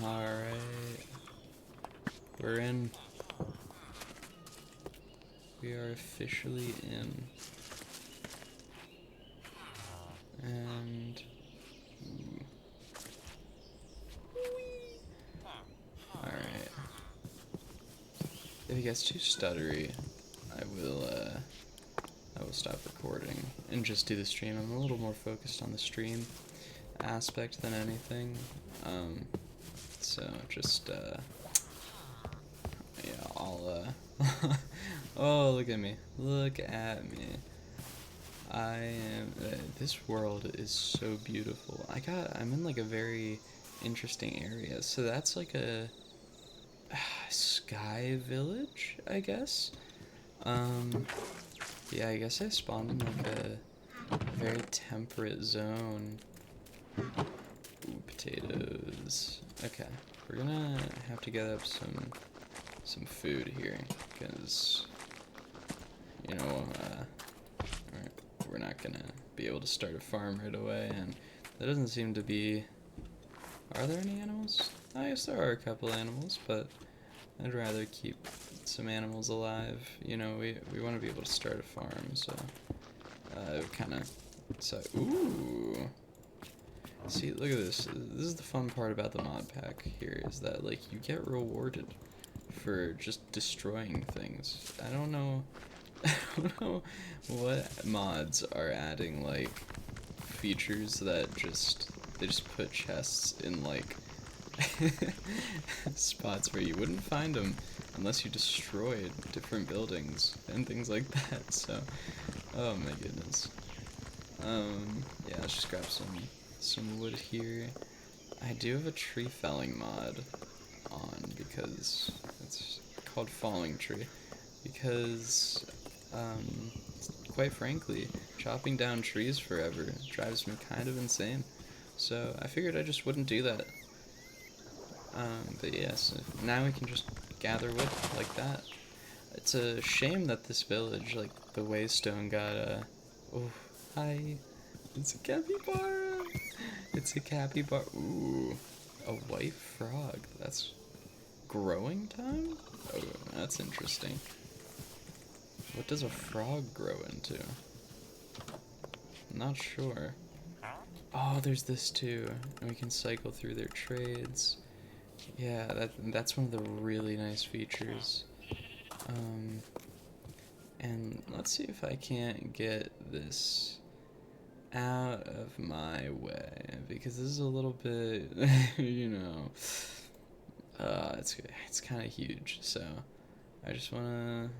Alright. We're in. We are officially in. And... Alright. If it gets too stuttery, I will stop recording and just do the stream. I'm a little more focused on the stream aspect than anything. So just, yeah, I'll, oh, look at me. Look at me. I am, this world is so beautiful. I'm in like a very interesting area. So that's like a sky village, I guess. Yeah, I guess I spawned in like a very temperate zone. Ooh, potatoes. Okay, we're gonna have to get up some food here, because, you know, we're not gonna be able to start a farm right away, and there doesn't seem to be... Are there any animals? I guess there are a couple animals, but I'd rather keep some animals alive. You know, we want to be able to start a farm, so kind of... So, ooh! See, look at this. This is the fun part about the mod pack here, is that, like, you get rewarded for just destroying things. I don't know what mods are adding, like, features that they just put chests in, like, spots where you wouldn't find them unless you destroyed different buildings and things like that. So, oh my goodness. Yeah, let's just grab some wood here. I do have a tree felling mod on, because it's called Falling Tree, because quite frankly, chopping down trees forever drives me kind of insane. So I figured I just wouldn't do that. But yeah, so now we can just gather wood like that. It's a shame that this village, like the Waystone, got oh, hi. It's a capybara. It's a capybara. Ooh, a white frog. That's growing time? Oh, that's interesting. What does a frog grow into? I'm not sure. Oh, there's this too. And we can cycle through their trades. Yeah, that's one of the really nice features. And let's see if I can't get this out of my way, because this is a little bit, you know, it's kind of huge. So I just want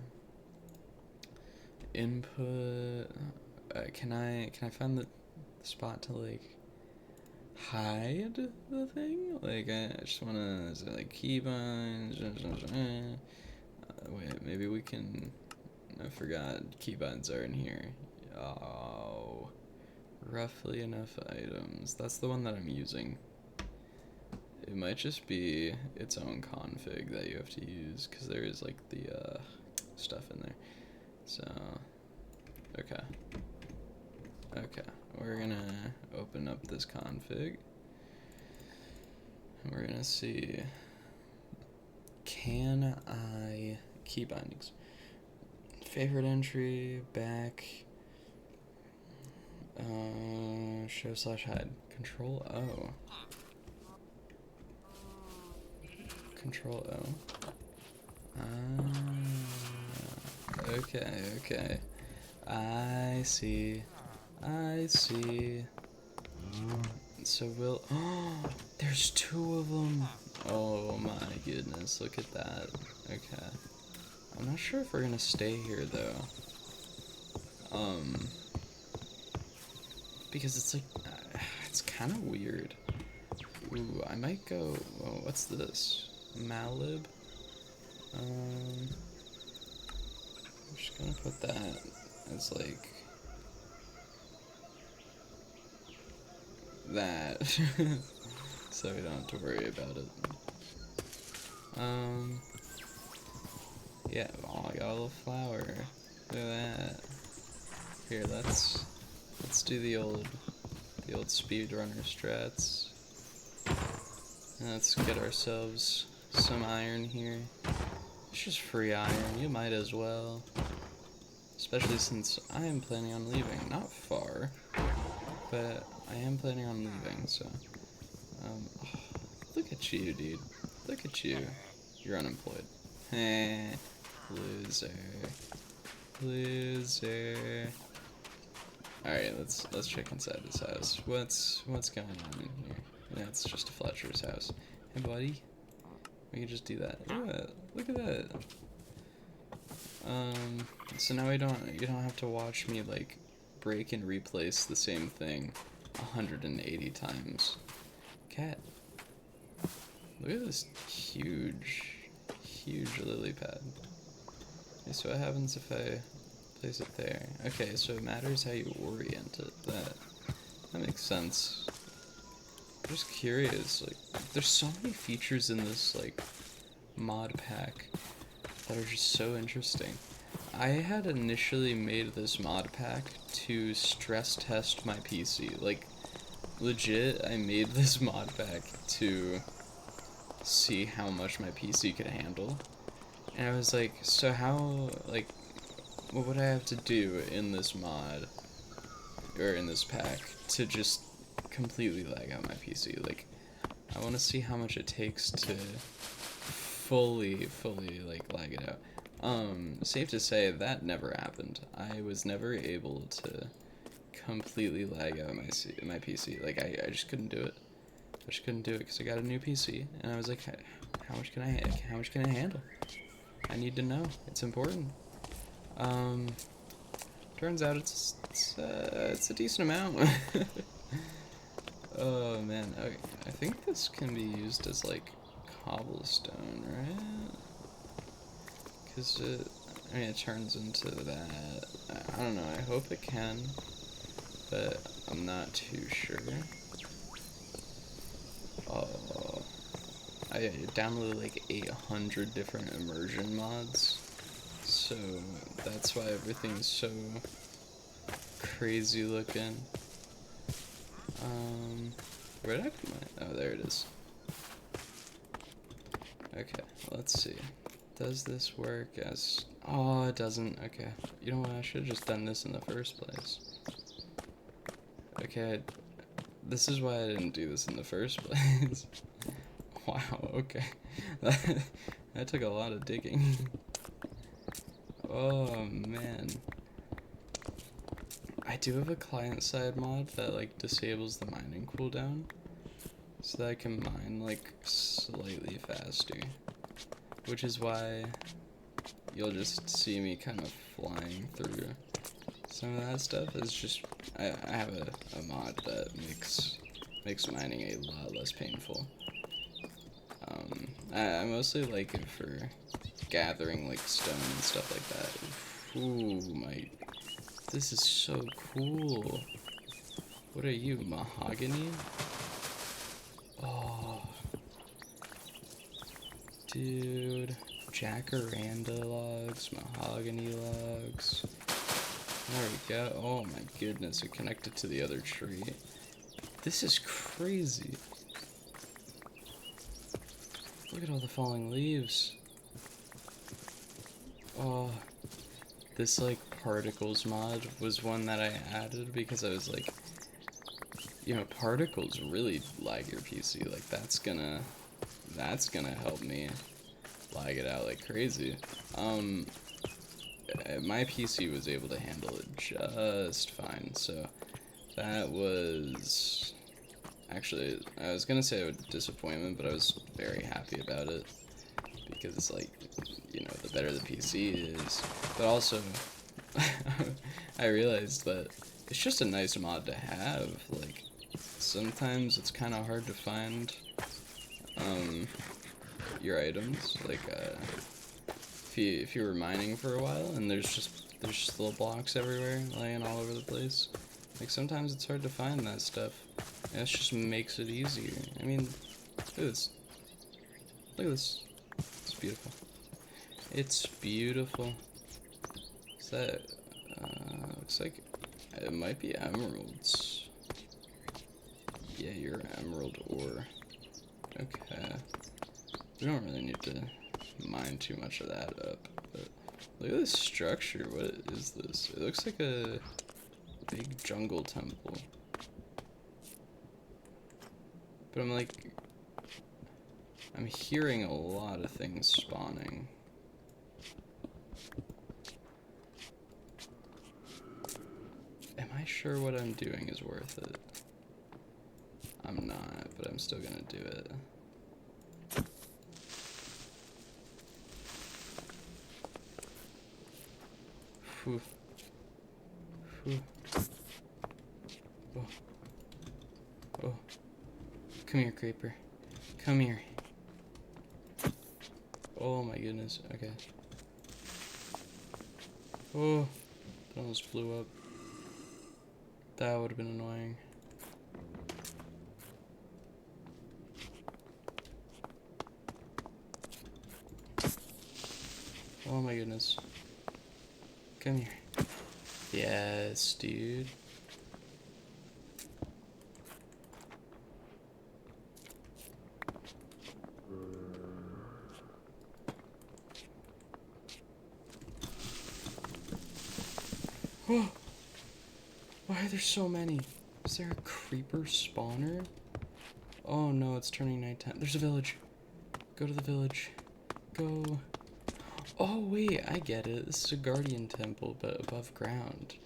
to input. Can I find the spot to like hide the thing? Like, I just want to like keybinds. Wait, maybe we can. I forgot keybinds are in here. Oh, roughly enough items. That's the one that I'm using. It might just be its own config that you have to use, because there is like the stuff in there. So, okay. Okay, we're gonna open up this config. And we're gonna see, can I key bindings? Favorite entry, back, show slash hide. Control O. Control O. Okay. I see. So we'll... Oh, there's two of them. Oh my goodness, look at that. Okay. I'm not sure if we're gonna stay here though. Because it's like, it's kind of weird. Ooh, I might go, oh, what's this? Malib? I'm just gonna put that as like, that. So we don't have to worry about it. Yeah, oh, I got a little flower. Look at that. Here, let's do the old speedrunner strats. Let's get ourselves some iron here. It's just free iron, you might as well. Especially since I am planning on leaving. Not far, but I am planning on leaving, so. Oh, look at you, dude. Look at you. You're unemployed. Heh. Loser. Loser. Alright, let's check inside this house. What's going on in here? Yeah, it's just a Fletcher's house. Hey, buddy. We can just do that. Look at that. So now you don't have to watch me like break and replace the same thing 180 times. Cat. Look at this huge lily pad. Okay, so what happens if I place it there? Okay, so it matters how you orient it. That makes sense. I'm just curious, like, there's so many features in this, like, mod pack that are just so interesting. I had initially made this mod pack to stress test my PC. Like, legit, I made this mod pack to see how much my PC could handle. And I was like, so how, like, what would I have to do in this mod, or in this pack, to just completely lag out my PC? Like, I want to see how much it takes to fully, like, lag it out. Safe to say, that never happened. I was never able to completely lag out my PC. Like, I just couldn't do it. I just couldn't do it because I got a new PC, and I was like, how much can I handle? I need to know. It's important. Turns out it's a decent amount. Oh man, okay. I think this can be used as like cobblestone, right? Because it turns into that. I don't know. I hope it can, but I'm not too sure. Oh, I downloaded like 800 different immersion mods, so that's why everything's so crazy looking. Where did I put my? Oh, there it is. Okay, let's see. Does this work as... Oh, it doesn't. Okay. You know what? I should have just done this in the first place. Okay, this is why I didn't do this in the first place. Wow, okay. That took a lot of digging. Oh, man. I do have a client-side mod that, like, disables the mining cooldown, so that I can mine, like, slightly faster. Which is why you'll just see me kind of flying through some of that stuff. It's just, I have a mod that makes mining a lot less painful. I mostly like it for gathering, like, stone and stuff like that. Ooh, this is so cool. What are you, mahogany? Oh. Dude. Jacaranda logs, mahogany logs. There we go. Oh my goodness, it connected to the other tree. This is crazy. Look at all the falling leaves. Oh. This, like, particles mod was one that I added because I was like, you know, particles really lag your PC. Like, that's gonna help me lag it out like crazy. My PC was able to handle it just fine, so that was actually, I was gonna say a disappointment, but I was very happy about it because it's like, you know, the better the PC is, but also I realized that it's just a nice mod to have. Like, sometimes it's kind of hard to find your items, like if you were mining for a while and there's just little blocks everywhere laying all over the place. Like, sometimes it's hard to find that stuff, and it just makes it easier. I mean, look at this. Look at this. It's beautiful. It's beautiful. Is that, looks like it might be emeralds. Yeah, you're emerald ore. Okay. We don't really need to mine too much of that up, but look at this structure. What is this? It looks like a big jungle temple. But I'm hearing a lot of things spawning. Am I sure what I'm doing is worth it? I'm not, but I'm still gonna do it. Whew. Whew. Oh. Oh. Come here, creeper. Come here. Oh my goodness. Okay. Oh. That almost blew up. That would have been annoying. Oh my goodness. Come here. Yes, dude. Oh! Why are there so many? Is there a creeper spawner? Oh no, it's turning nighttime. There's a village. Go to the village. Go. Oh wait, I get it. This is a guardian temple, but above ground.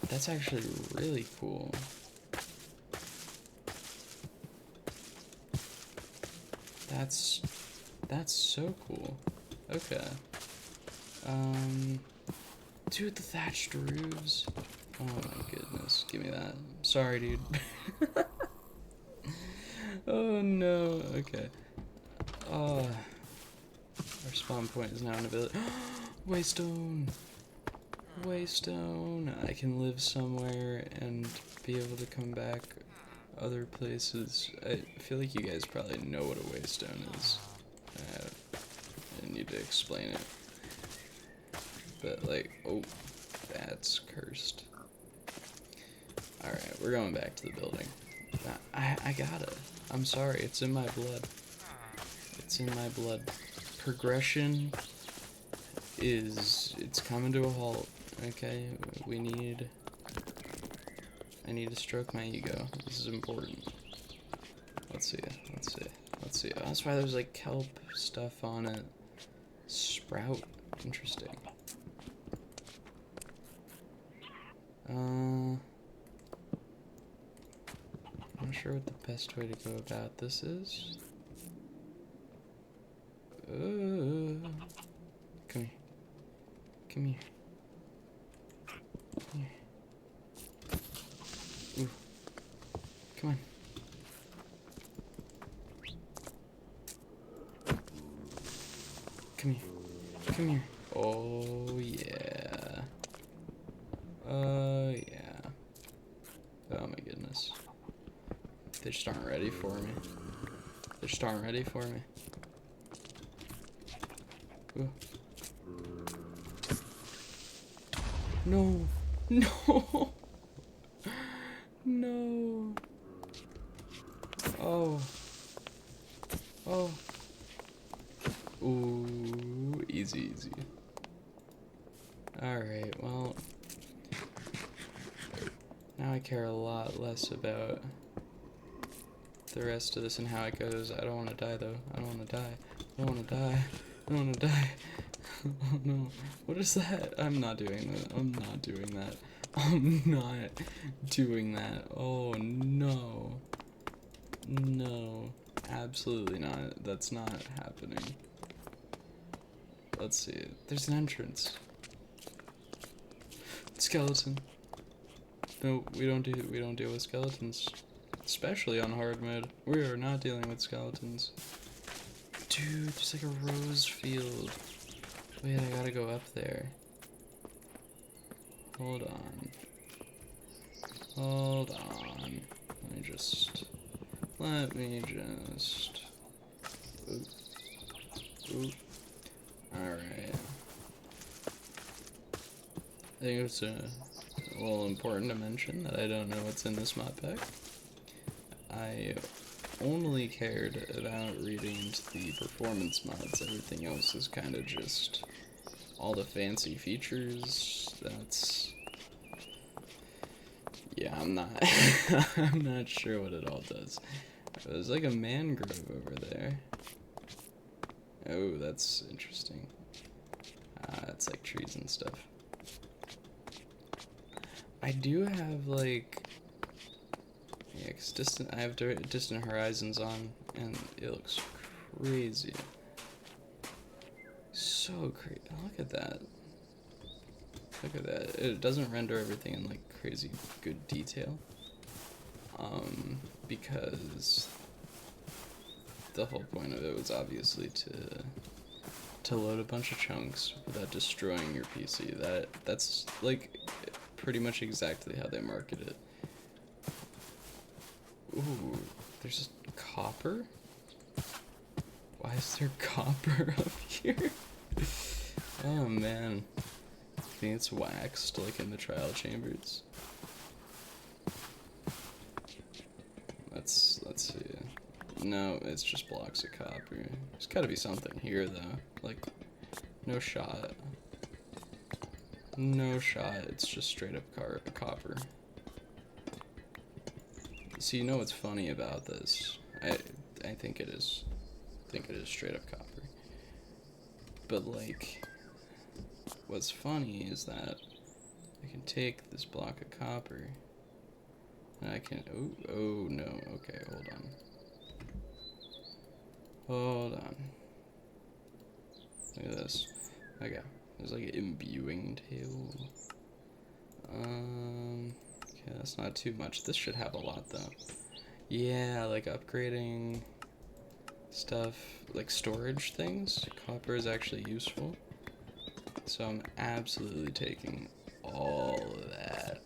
That's actually really cool. That's so cool. Okay. Dude, the thatched roofs. Oh my goodness, give me that. Sorry, dude. Oh no. Okay. Our spawn point is now in a village. Waystone. Waystone. I can live somewhere and be able to come back other places. I feel like you guys probably know what a waystone is. I need to explain it. But like, oh, that's cursed. Alright, we're going back to the building. I gotta. I'm sorry, it's in my blood. It's in my blood. Progression it's coming to a halt. Okay, I need to stroke my ego. This is important. Let's see. Oh, that's why there's like kelp stuff on it. Sprout. Interesting. I'm not sure what the best way to go about this is. Come here. Come here. Come here. Ooh. Come on. Come here. Come here. Oh, yeah. Yeah. Oh, my goodness. They just aren't ready for me. They just aren't ready for me. Ooh. No. No. No. Oh. Oh. Ooh. Easy. Alright, well. Now I care a lot less about the rest of this and how it goes. I don't want to die, though. I don't want to die. Oh no. What is that? I'm not doing that. Oh no. No. Absolutely not. That's not happening. Let's see. There's an entrance. Skeleton. No, we don't deal with skeletons. Especially on hard mode. We are not dealing with skeletons. Dude, there's like a rose field. Wait, I gotta go up there. Hold on. Let me just. Oop. Alright. I think it's important to mention that I don't know what's in this mod pack. I only cared about reading into the performance mods. Everything else is kind of just all the fancy features. That's, yeah, I'm not I'm not sure what it all does. There's like a mangrove over there. Oh, that's interesting. It's like trees and stuff. I do have like, yeah, 'cause I have distant horizons on, and it looks crazy. So great. Look at that. Look at that. It doesn't render everything in like crazy good detail. Because the whole point of it was obviously to load a bunch of chunks without destroying your PC. That's like pretty much exactly how they market it. Ooh, there's copper? Why is there copper up here? Oh man. I think it's waxed like in the trial chambers. Let's see. No, it's just blocks of copper. There's gotta be something here though. Like, no shot. No shot, it's just straight up copper. So you know what's funny about this? I think it is. I think it is straight up copper. But like, what's funny is that I can take this block of copper and I can, oh no, okay, hold on. Hold on. Look at this. Okay, there's like an imbuing table. Okay, that's not too much. This should have a lot though. Yeah, like upgrading stuff, like storage things. Copper is actually useful. So I'm absolutely taking all of that.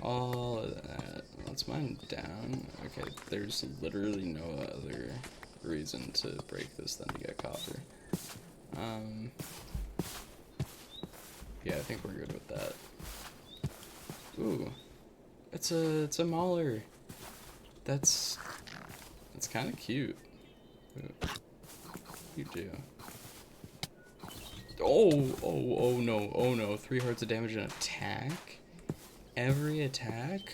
All of that. Let's mine down. Okay, there's literally no other reason to break this than to get copper. Yeah, I think we're good with that. Ooh, it's a mauler. That's kind of cute. Ooh. You do. Oh no. 3 hearts of damage and attack? Every attack?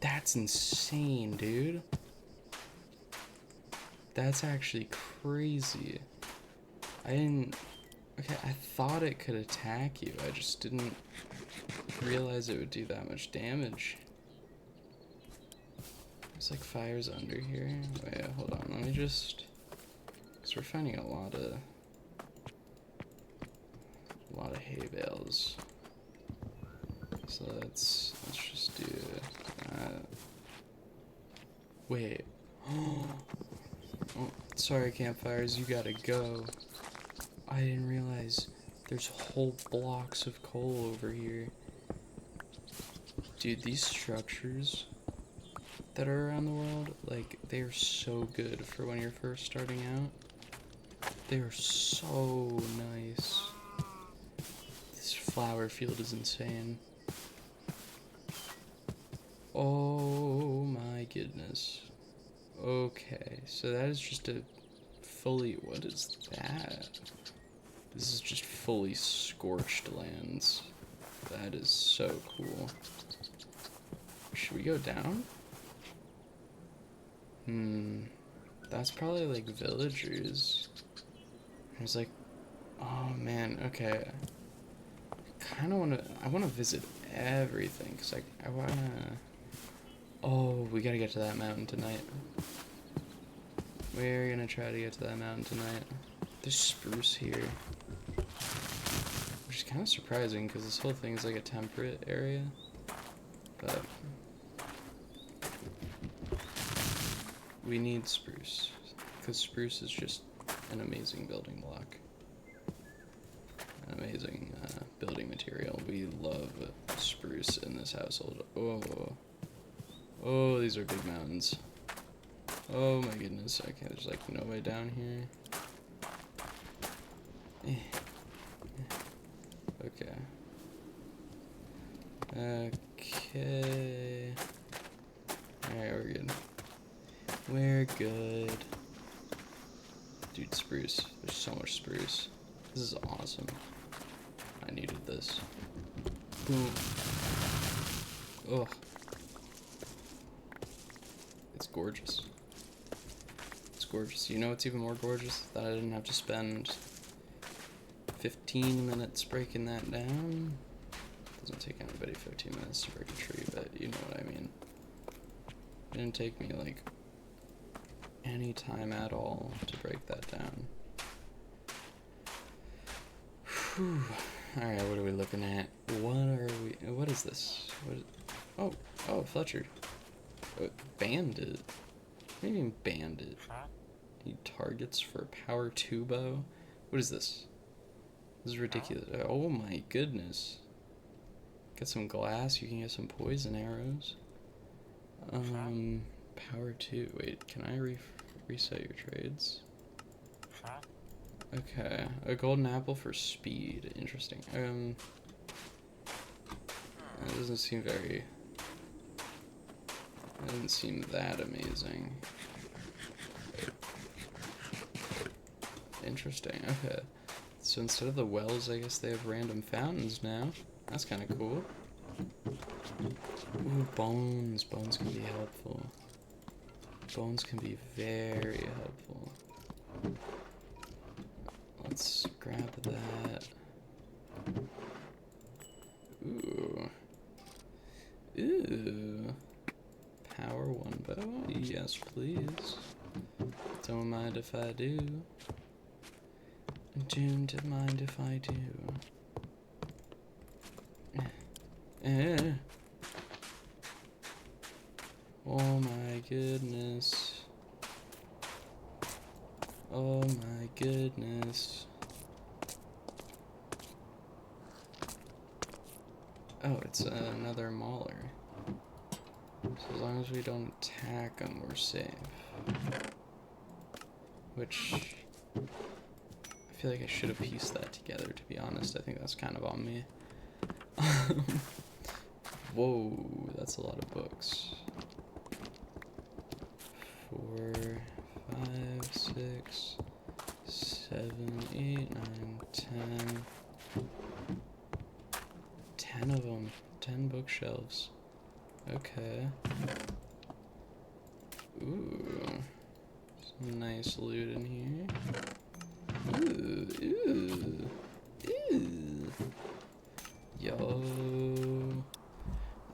That's insane, dude. That's actually crazy. Okay, I thought it could attack you. I just didn't realize it would do that much damage. There's like fires under here. Wait, hold on. Let me just, because we're finding a lot of hay bales. So let's just do that. Wait. Oh, sorry, campfires. You gotta go. I didn't realize there's whole blocks of coal over here. Dude, these structures that are around the world, like, they're so good for when you're first starting out. They're so nice. This flower field is insane. Oh my goodness. Okay, so that is just a fully, what is that? This is just fully scorched lands. That is so cool. Should we go down? That's probably like villagers. I was like, oh man, okay. I wanna visit everything, cause I wanna, oh, we gotta get to that mountain tonight. We're gonna try to get to that mountain tonight. There's spruce here. Which is kind of surprising, because this whole thing is like a temperate area. But we need spruce, because spruce is just an amazing building block. An amazing building material. We love spruce in this household. Oh, these are big mountains. Oh my goodness. Okay, there's like no way down here. Okay. Okay. good. Dude, spruce. There's so much spruce. This is awesome. I needed this. Boom. Ugh. It's gorgeous. It's gorgeous. You know what's even more gorgeous? That I didn't have to spend 15 minutes breaking that down. Doesn't take anybody 15 minutes to break a tree, but you know what I mean. It didn't take me like any time at all to break that down. Whew. Alright, what are we looking at? What is this? Oh, Fletcher. Bandit. What do you mean bandit? Need targets for power 2 bow? What is this? This is ridiculous. Oh my goodness. Get some glass, you can get some poison arrows. Power 2. Wait, can I reset your trades? Okay, a golden apple for speed. Interesting. That doesn't seem very... That doesn't seem that amazing. Interesting, okay. So instead of the wells, I guess they have random fountains now. That's kind of cool. Ooh, bones. Bones can be helpful. Bones can be very helpful. Let's grab that. Ooh. Ooh. Power 1 bow? Yes, please. Don't mind if I do. Don't mind if I do. Oh my goodness. Oh my goodness. Oh, it's another mauler. So as long as we don't attack them, we're safe. Which... I feel like I should have pieced that together, to be honest. I think that's kind of on me. Whoa, that's a lot of books. 4, 5, 6, 7, 8, 9, 10. 10 of them. 10 bookshelves. Okay. Ooh. Some nice loot in here. Ooh. Yo.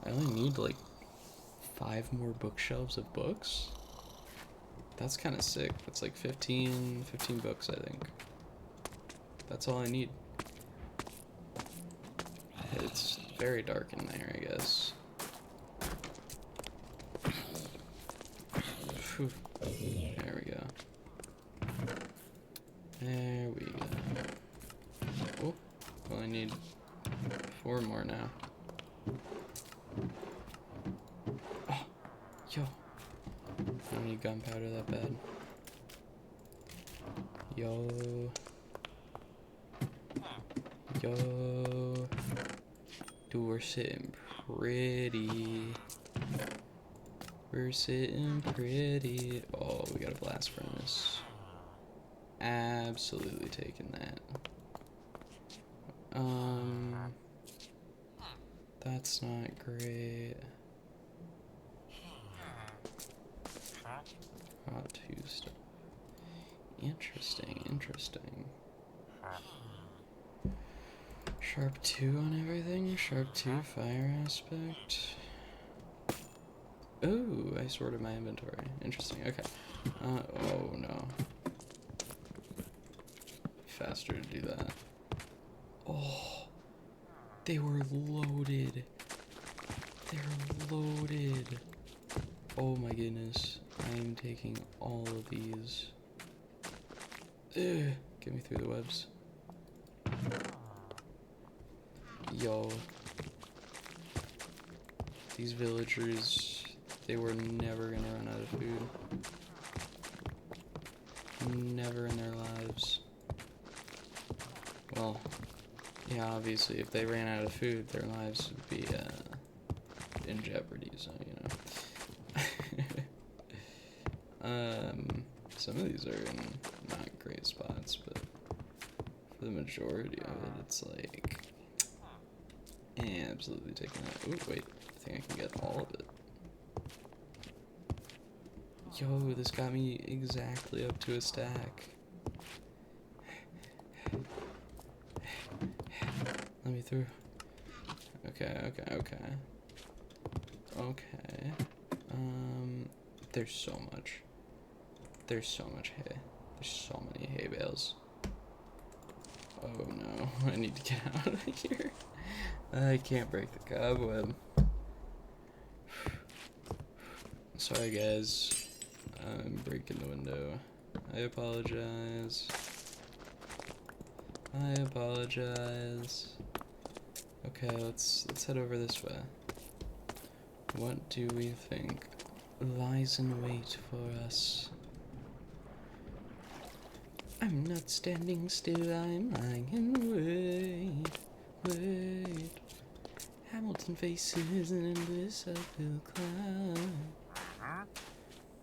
I only need like 5 more bookshelves of books? That's kind of sick. That's like 15 books, I think. That's all I need. It's very dark in there, I guess. Whew. There we go. There we go. Oh, well, I need 4 more now. Oh, yo. I don't need gunpowder that bad. Yo. Yo. Dude, we're sitting pretty. We're sitting pretty. Oh, we got a blast furnace. Absolutely taking that. That's not great. Hot 2 stuff. Interesting. Sharp 2 on everything. Sharp 2 fire aspect. Oh, I sorted my inventory. Interesting. Okay. Oh no. Faster to do that. Oh, they were loaded. They're loaded. Oh my goodness. I am taking all of these. Ugh. Get me through the webs. Yo. These villagers, they were never gonna run out of food. Never in their lives. Well, yeah, obviously, if they ran out of food, their lives would be in jeopardy, so, you know. Some of these are in not great spots, but for the majority of it, it's like, absolutely taking that. Ooh, wait, I think I can get all of it. Yo, this got me exactly up to a stack. Let me through. Okay. There's so much. There's so much hay. There's so many hay bales. Oh no, I need to get out of here. I can't break the cobweb. Sorry guys, I'm breaking the window. I apologize. Okay, let's head over this way. What do we think lies in wait for us? I'm not standing still, I'm lying in wait. Hamilton faces an endless uphill climb.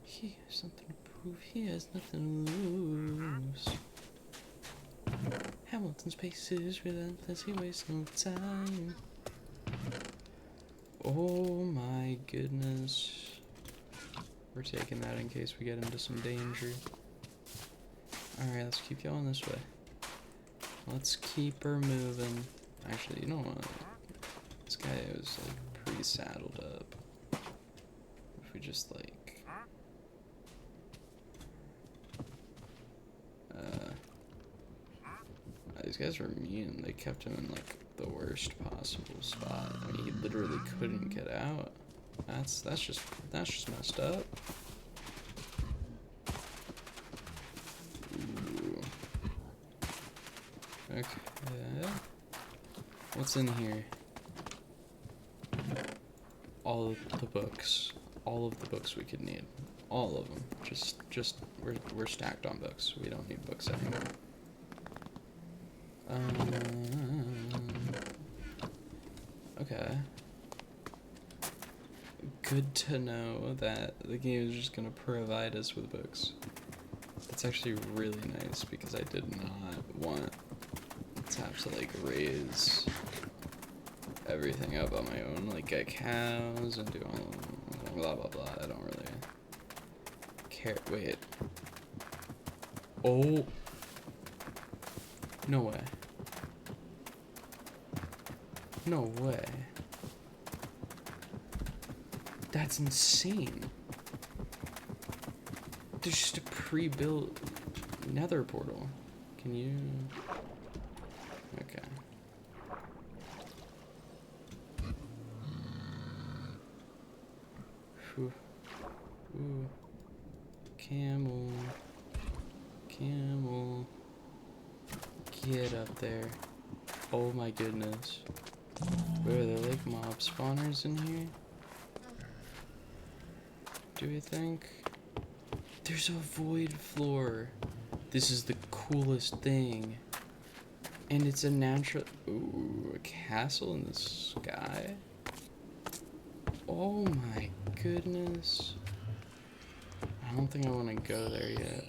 He has something to prove, he has nothing to lose. Hamilton's pace is relentless, he wastes no time. Oh my goodness. We're taking that in case we get into some danger. Alright, let's keep going this way. Let's keep her moving. Actually, you know what? This guy is like pretty saddled up. If we just like... these guys were mean. They kept him in like the worst possible spot. I mean, he literally couldn't get out. That's just messed up. Ooh. Okay. What's in here? All of the books. All of the books we could need. All of them. Just we're stacked on books. We don't need books anymore. Okay. Good to know that the game is just gonna provide us with books. That's actually really nice because I did not want to have to like raise everything up on my own, like get cows and do all blah blah blah. I don't really care. Wait. Oh. No way. No way. That's insane. There's just a pre-built nether portal. Can you... Okay. Whew. Ooh. Camel. Camel. Get up there. Oh my goodness. Wait, are there like mob spawners in here? Do we think? There's a void floor. This is the coolest thing. And it's a natural... Ooh, a castle in the sky? Oh my goodness. I don't think I want to go there yet.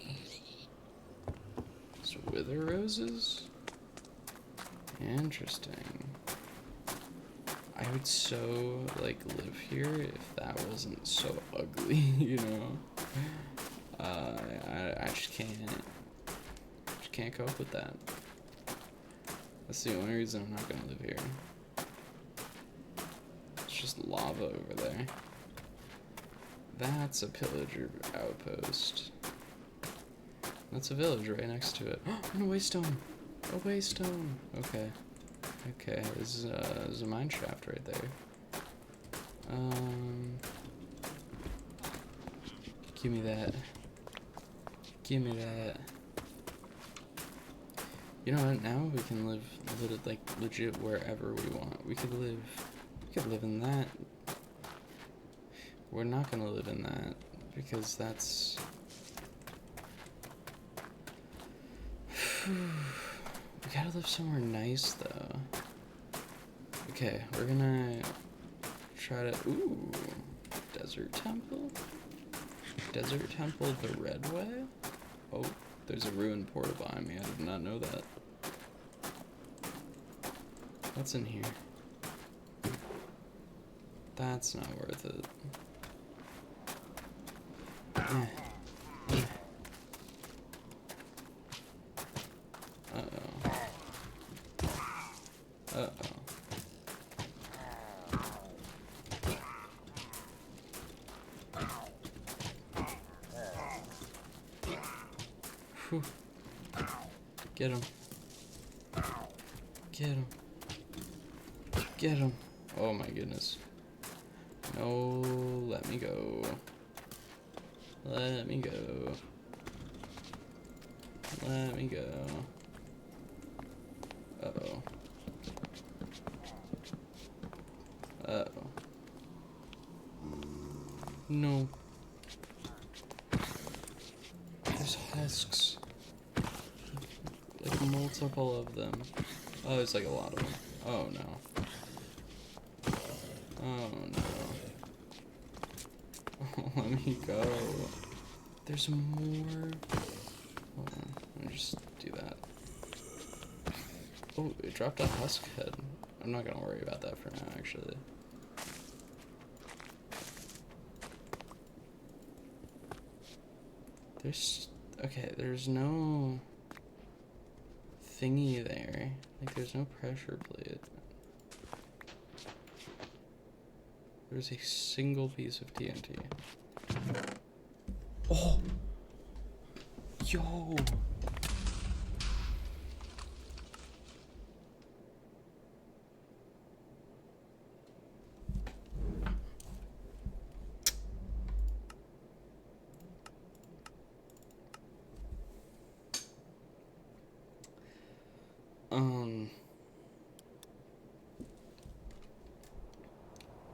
So wither roses? Interesting. I would so, like, live here if that wasn't so ugly, you know? I just can't cope with that. That's the only reason I'm not gonna live here. It's just lava over there. That's a pillager outpost. That's a village right next to it. And a waystone! A waystone! Okay. Okay, this is a mine shaft right there. Give me that. Give me that. You know what? Now we can live like legit wherever we want. We could live in that. We're not gonna live in that because that's. We gotta live somewhere nice though. Okay, we're gonna try to. Ooh, desert temple. Desert Temple the red way? Oh, there's a ruined portal behind me. I did not know that. What's in here? That's not worth it. Uh-oh. Uh-oh. Whew. Get him. Get him. Get him. Oh my goodness. No, let me go. Let me go. Let me go. Uh-oh. Uh-oh. No. There's husks. Like multiple of them. Oh, there's like a lot of them. Oh no. Oh no. Oh, let me go. There's more. Hold on. Let me just do that. Oh, it dropped a husk head. I'm not gonna worry about that for now, actually. There's no thingy there. Like, there's no pressure plate. There's a single piece of TNT. Oh! Yo!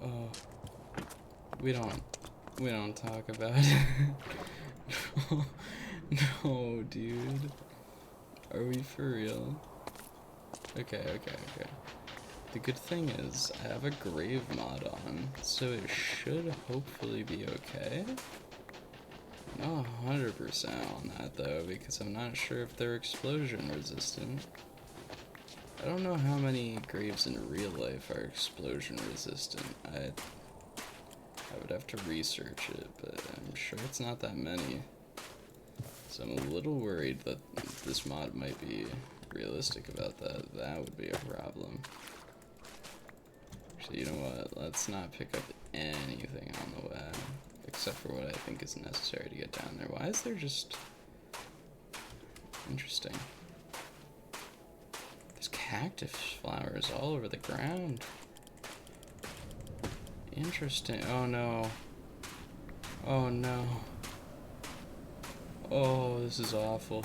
Oh, we don't talk about it. No, no, dude. Are we for real? Okay. The good thing is, I have a grave mod on, so it should hopefully be okay. I'm not 100% on that though, because I'm not sure if they're explosion resistant. I don't know how many graves in real life are explosion resistant. I would have to research it, but I'm sure it's not that many. So I'm a little worried that this mod might be realistic about that. That would be a problem. So you know what? Let's not pick up anything on the way, except for what I think is necessary to get down there. Why is there just... Interesting. There's cactus flowers all over the ground. Interesting. Oh no. Oh no. Oh, this is awful.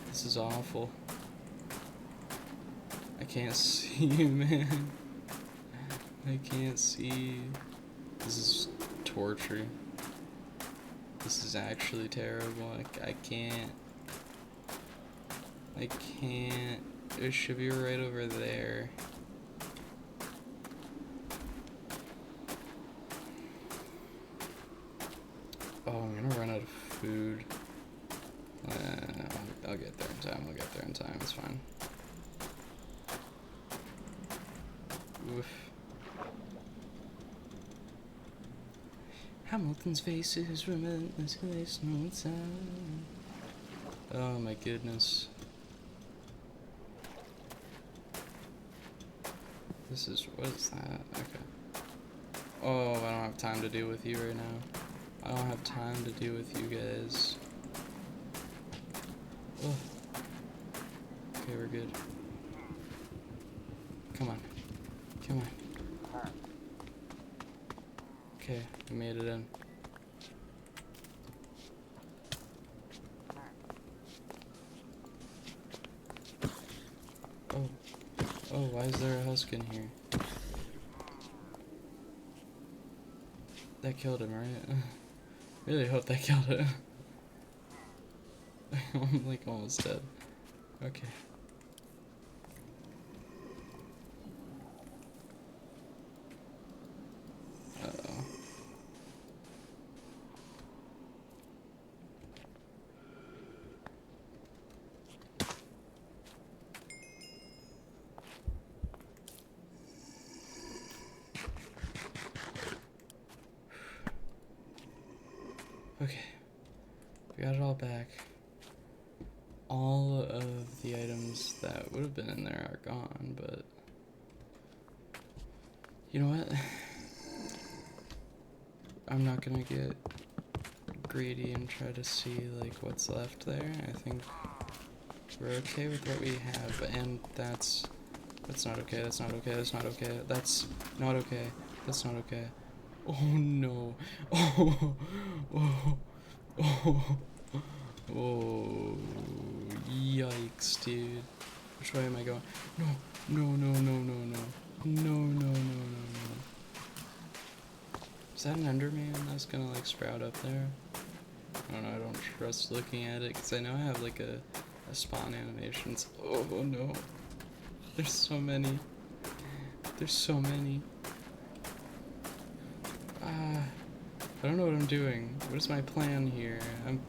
This is awful. I can't see you, man. I can't see. This is torture. This is actually terrible. I can't. I can't. It should be right over there. Oh, I'm gonna run out of food. I'll get there in time. I'll get there in time. It's fine. Oof. Hamilton's face is relentless, there's no time. Oh my goodness. This is, what is that? Okay. Oh, I don't have time to deal with you right now. I don't have time to deal with you guys. Oh. Okay, we're good. Come on. Come on. Okay, we made it in. Oh. Oh, why is there a husk in here? That killed him, right? Really hope that killed him. I'm like almost dead. Okay. Uh-oh. Okay. We got it all back. All of the items that would have been in there are gone, but you know what? I'm not gonna get greedy and try to see like what's left there. I think we're okay with what we have, and that's not okay. That's not okay. That's not okay. That's not okay. That's not okay. Oh no. Oh. Oh. Oh. Oh. Yikes, dude. Which way am I going? No. No, no, no, no, no. No, no, no, no, no. Is that an Enderman that's gonna like sprout up there? I don't know, I don't trust looking at it because I know I have like a spawn animations. Oh no. There's so many. There's so many. I don't know what I'm doing. What is my plan here? I'm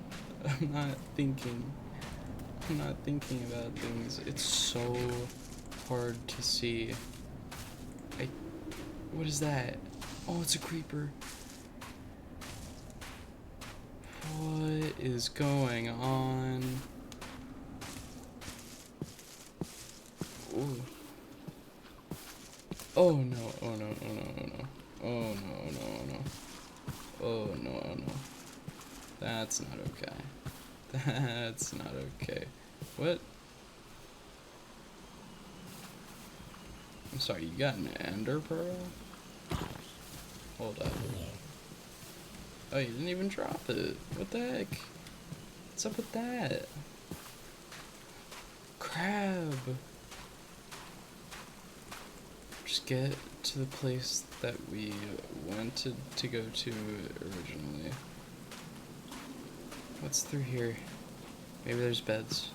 not thinking. I'm not thinking about things. It's so hard to see. What is that? Oh, it's a creeper. What is going on? Ooh. Oh no, oh no, oh no, oh no. Oh no, oh no, oh no. Oh no, oh no. That's not okay. That's not okay. What? I'm sorry, you got an ender pearl? Hold up. Oh, you didn't even drop it. What the heck? What's up with that? Crab! Just get to the place that we wanted to go to originally. What's through here? Maybe there's beds.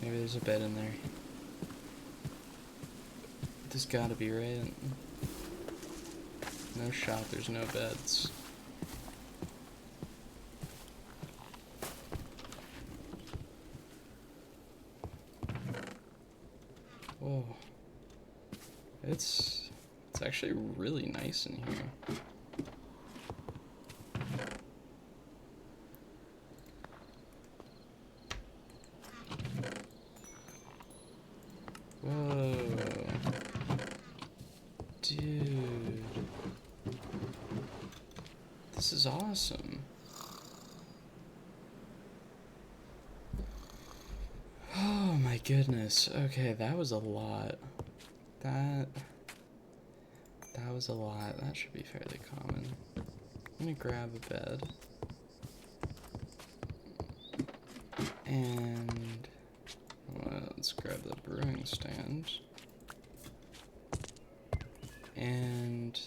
Maybe there's a bed in there. There's gotta be, right? No shot, there's no beds. Whoa. It's actually really nice in here. Whoa. Dude. This is awesome. Oh my goodness. Okay, that was a lot. That was a lot. That should be fairly common. I'm gonna grab a bed. And well, let's grab the brewing stand. And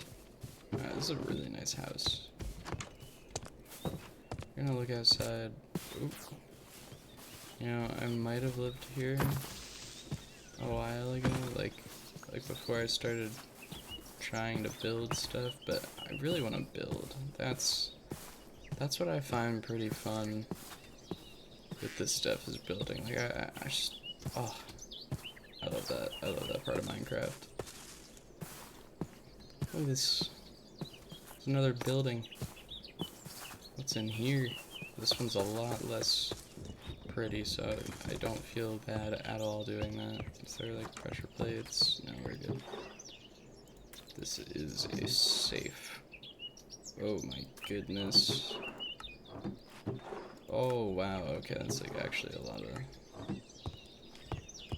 this is a really nice house. We're gonna look outside. Oop. You know, I might have lived here a while ago, like before I started trying to build stuff, but I really want to build. That's what I find pretty fun with this stuff, is building. Like I just, oh, I love that. I love that part of Minecraft. Look at this. There's another building. What's in here? This one's a lot less pretty, so I don't feel bad at all doing that. Is there like pressure plates? No, we're good. This is a safe. Oh my goodness. Oh wow, okay, that's like actually a lot of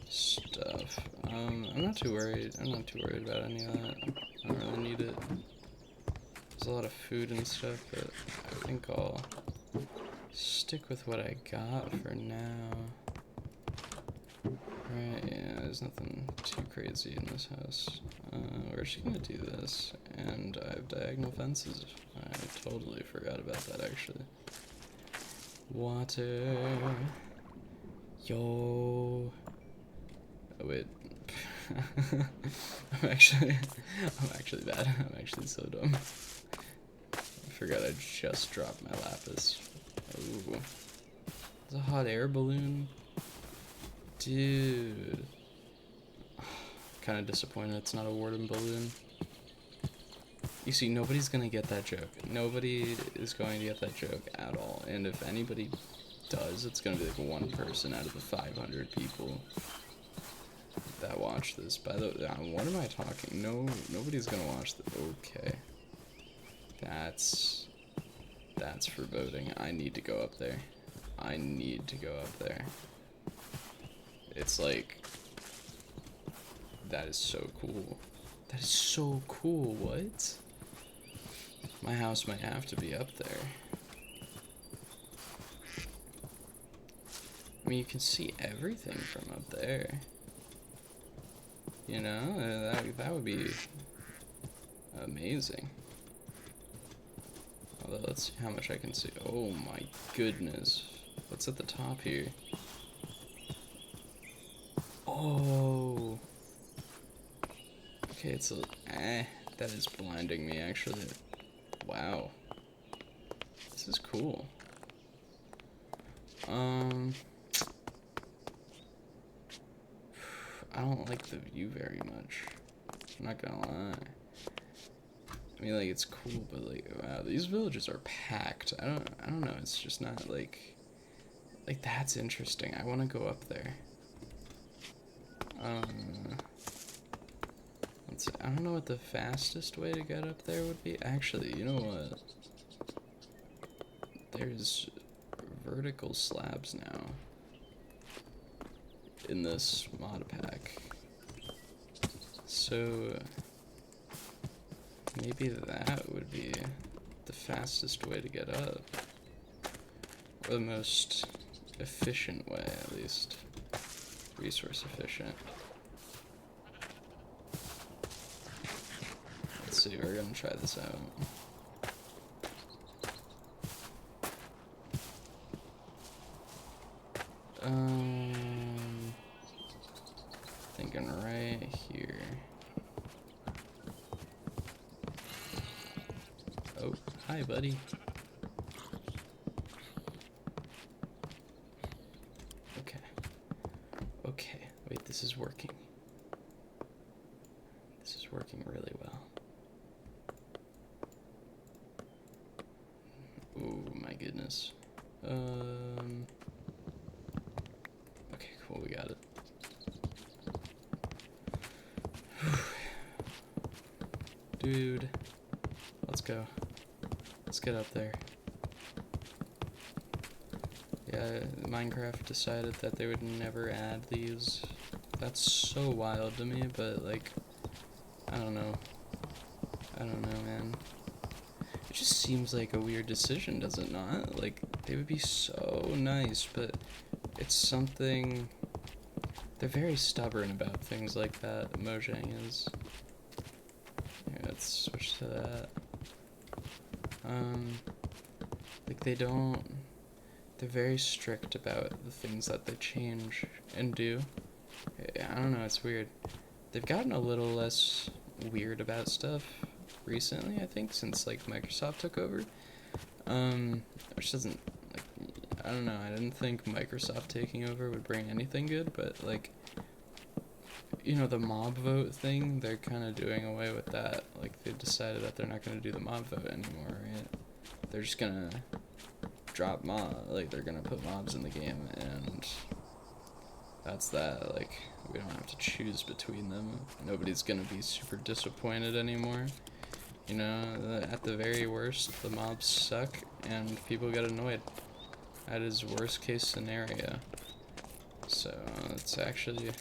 stuff. I'm not too worried. I'm not too worried about any of that. I don't really need it. There's a lot of food and stuff, but I think I'll stick with what I got for now. Right, yeah, there's nothing too crazy in this house. We're just gonna do this, and I have diagonal fences. I totally forgot about that, actually. Water. Yo. Oh, wait. I'm actually bad. I'm actually so dumb. I forgot I just dropped my lapis. Ooh. There's a hot air balloon. Dude. Kind of disappointed it's not a warden balloon. You see, nobody's gonna get that joke. Nobody is going to get that joke at all. And if anybody does, it's gonna be like one person out of the 500 people that watch this. By the way, what am I talking? No, nobody's gonna watch this. Okay. That's foreboding. I need to go up there. I need to go up there. It's like, that is so cool. That is so cool. What? My house might have to be up there. I mean, you can see everything from up there. You know, that would be amazing. Although, let's see how much I can see. Oh my goodness. What's at the top here? Oh. Okay, it's a... that is blinding me, actually. Wow. This is cool. I don't like the view very much. I'm not gonna lie. I mean, like, it's cool, but like, wow, these villages are packed. I don't know. It's just not like that's interesting. I want to go up there. Let's see. I don't know what the fastest way to get up there would be. Actually, you know what? There's vertical slabs now in this mod pack. So maybe that would be the fastest way to get up. Or the most efficient way, at least. Resource efficient. Let's see, we're gonna try this out. Thinking right here. Oh, hi, buddy. Okay. Okay, wait, this is working. This is working really well. Oh my goodness. Okay, cool, we got it. Dude, let's go. Let's get up there. Yeah, Minecraft decided that they would never add these. That's so wild to me, but like, I don't know. I don't know, man. It just seems like a weird decision, does it not? Like, they would be so nice, but it's something... They're very stubborn about things like that, Mojang is. Here, let's switch to that. Like, they don't... They're very strict about the things that they change and do. I don't know, it's weird. They've gotten a little less weird about stuff recently, I think, since like Microsoft took over. Which doesn't, like, I don't know, I didn't think Microsoft taking over would bring anything good, but like, you know, the mob vote thing, they're kind of doing away with that. Like, they decided that they're not going to do the mob vote anymore, right? They're just gonna drop like, they're gonna put mobs in the game, and that's that. Like, we don't have to choose between them. Nobody's gonna be super disappointed anymore. You know, at the very worst, the mobs suck and people get annoyed. That is worst case scenario. So it's actually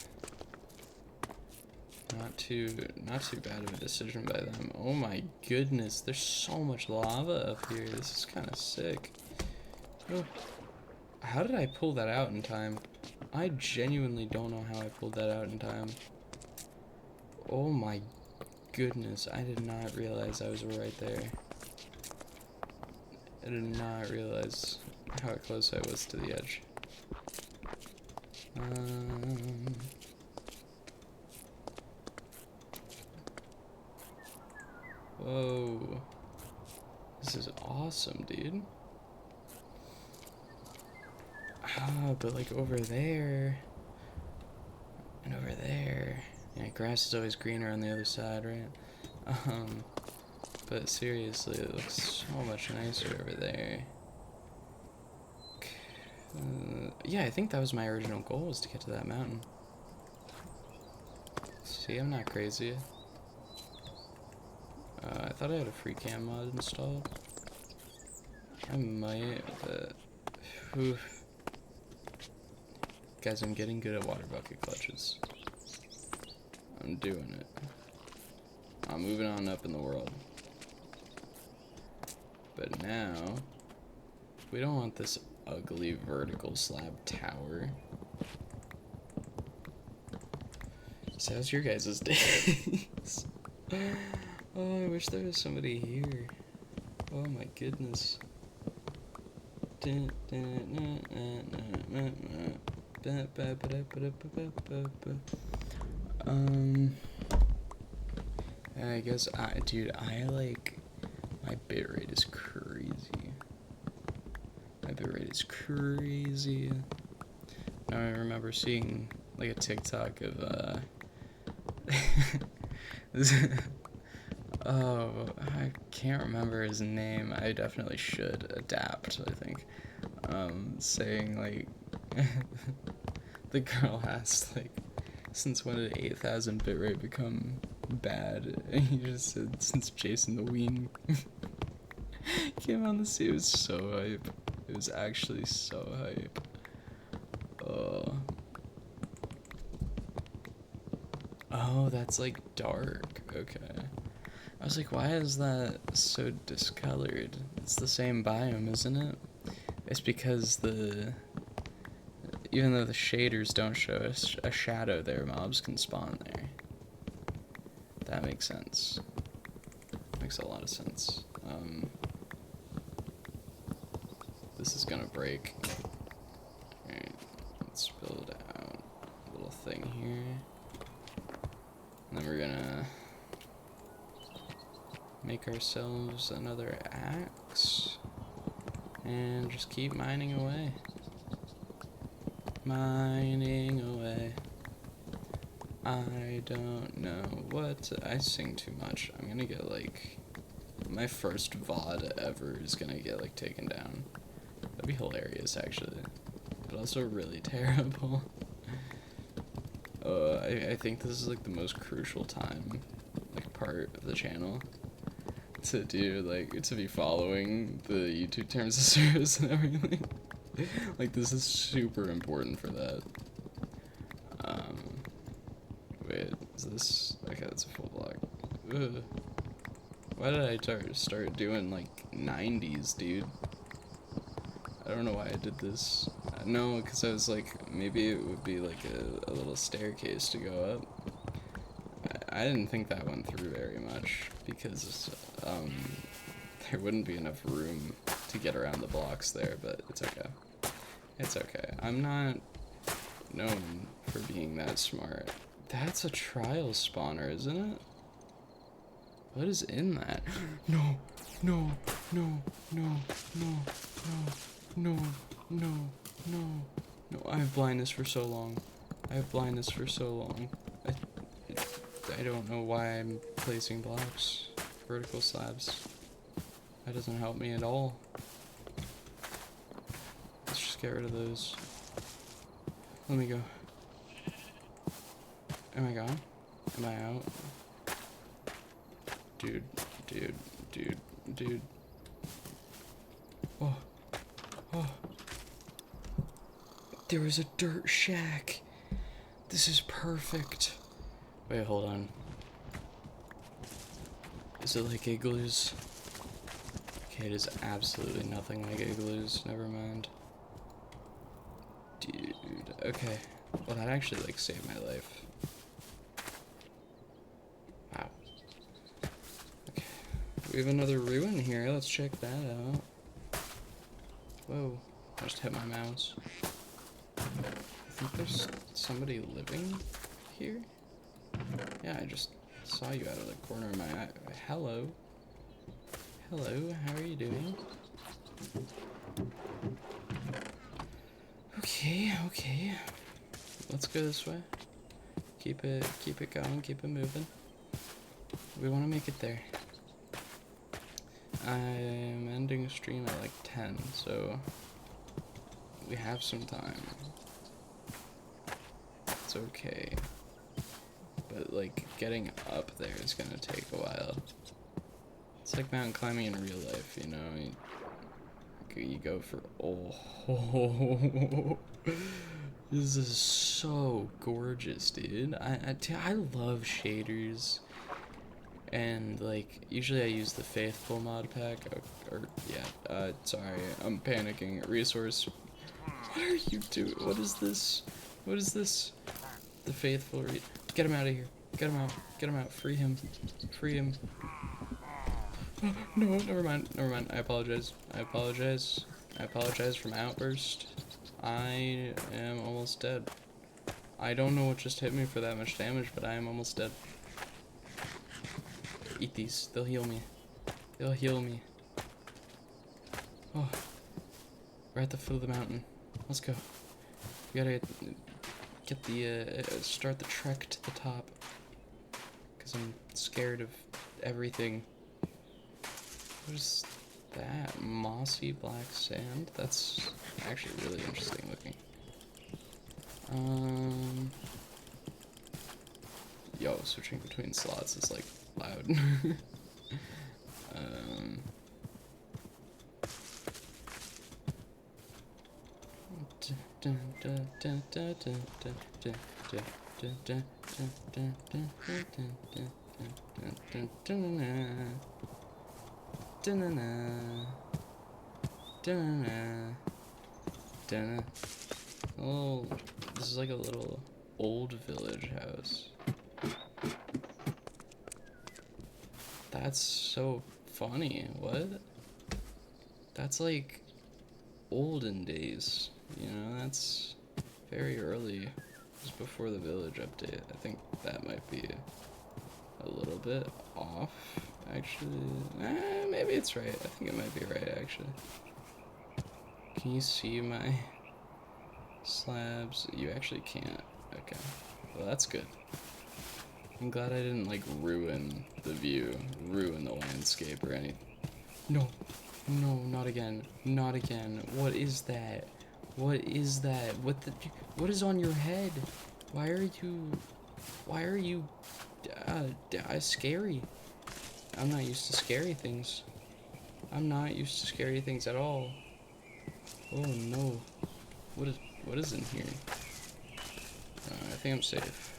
not too bad of a decision by them. Oh my goodness, there's so much lava up here. This is kind of sick. Oh, how did I pull that out in time? I genuinely don't know how I pulled that out in time. Oh my goodness, I did not realize I was right there. I did not realize how close I was to the edge. Whoa. This is awesome, dude. Ah, but like over there and over there. Yeah, grass is always greener on the other side, right? But seriously, it looks so much nicer over there. Yeah, I think that was my original goal, was to get to that mountain. See, I'm not crazy. I thought I had a free cam mod installed. I might, but... Oof. Guys, I'm getting good at water bucket clutches. I'm doing it. I'm moving on up in the world. But now, we don't want this ugly vertical slab tower. So how's your guys' days? Oh, I wish there was somebody here. Oh my goodness. I guess dude, my bitrate is crazy. My bitrate is crazy. Now I remember seeing like a TikTok of oh, I can't remember his name. I definitely should adapt, I think. Saying like the girl asked like, since when did 8,000 bitrate become bad? And he just said, since Jason the Ween came on the scene. It was so hype. It was actually so hype. Oh, that's like dark. Okay. I was like, why is that so discolored? It's the same biome, isn't it? It's because even though the shaders don't show us a shadow there, mobs can spawn there. That makes sense. Makes a lot of sense. This is gonna break. Alright, let's build out a little thing here. And then we're gonna make ourselves another axe. And just keep mining away. Mining away. I don't know what I sing too much. I'm gonna get like my first VOD ever is gonna get like taken down. That'd be hilarious actually, but also really terrible. I think this is like the most crucial time, like part of the channel to do, like, to be following the YouTube terms of service and everything. Like, this is super important for that. Wait, is this, okay, that's a full block. Ugh. Why did I start doing, like, 90s, dude? I don't know why I did this. No, because I was like, maybe it would be, like, a little staircase to go up. I didn't think that went through very much, because, there wouldn't be enough room to get around the blocks there, but it's okay. It's okay. I'm not known for being that smart. That's a trial spawner, isn't it? What is in that? No, no, no, no, no, no, no, no, no, no. I have blindness for so long. I have blindness for so long. I don't know why I'm placing blocks, vertical slabs. That doesn't help me at all. Let's just get rid of those. Let me go. Am I gone? Am I out? Dude, dude, dude, dude. Oh, oh. There was a dirt shack. This is perfect. Wait, hold on. Is it like igloos? Okay, it is absolutely nothing like igloos. Never mind. Dude, okay. Well, that actually, like, saved my life. Wow. Okay. We have another ruin here. Let's check that out. Whoa. I just hit my mouse. I think there's somebody living here? Yeah, I just saw you out of the corner of my eye. Hello. Hello, how are you doing? Okay, okay. Let's go this way. Keep it going, keep it moving. We want to make it there. I'm ending stream at like 10, so we have some time. It's okay. But like getting up there is gonna take a while. It's like mountain climbing in real life, you know? You go for, oh, this is so gorgeous, dude. I love shaders. And like usually I use the faithful mod pack, sorry, I'm panicking. Resource, what are you doing? What is this? What is this? The faithful get him out of here. Get him out. Get him out. Free him. Free him. Oh, no, never mind. Never mind. I apologize. I apologize. I apologize for my outburst. I am almost dead. I don't know what just hit me for that much damage, but I am almost dead. Eat these. They'll heal me. They'll heal me. Oh. We're at the foot of the mountain. Let's go. We gotta get the, start the trek to the top. Because I'm scared of everything. What is that? Mossy black sand? That's actually really interesting looking. Yo, switching between slots is like loud. Oh, this is like a little old village house. That's so funny. What? That's like olden days, you know? That's very early. Just before the village update. I think that might be a little bit off, actually. Maybe it's right. I think it might be right, actually. Can you see my slabs? You actually can't. Okay. Well, that's good. I'm glad I didn't, like, ruin the view, ruin the landscape or anything. No. No, not again. Not again. What is that? What is that? What is on your head? Why are you scary? I'm not used to scary things. I'm not used to scary things at all. Oh no. What is in here? I think I'm safe.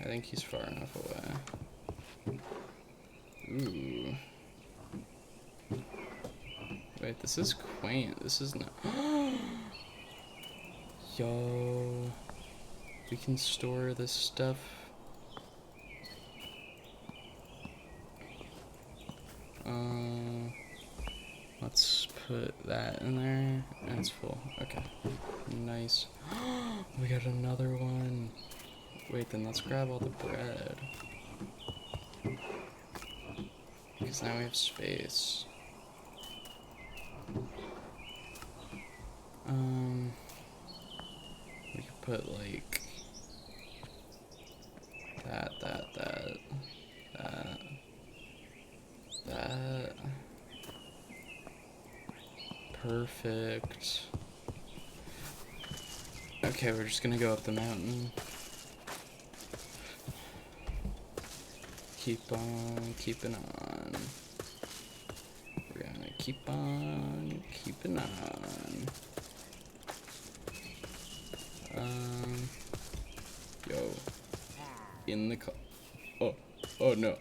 I think he's far enough away. Ooh. Wait, this is quaint. This is not. Yo. We can store this stuff. Let's put that in there. And it's full. Okay. Nice. We got another one. Wait, then let's grab all the bread. Because now we have space. We could put like that. Perfect. Okay, we're just gonna go up the mountain. Keep on keeping on. We're gonna keep on keeping on. Yo. In the oh no.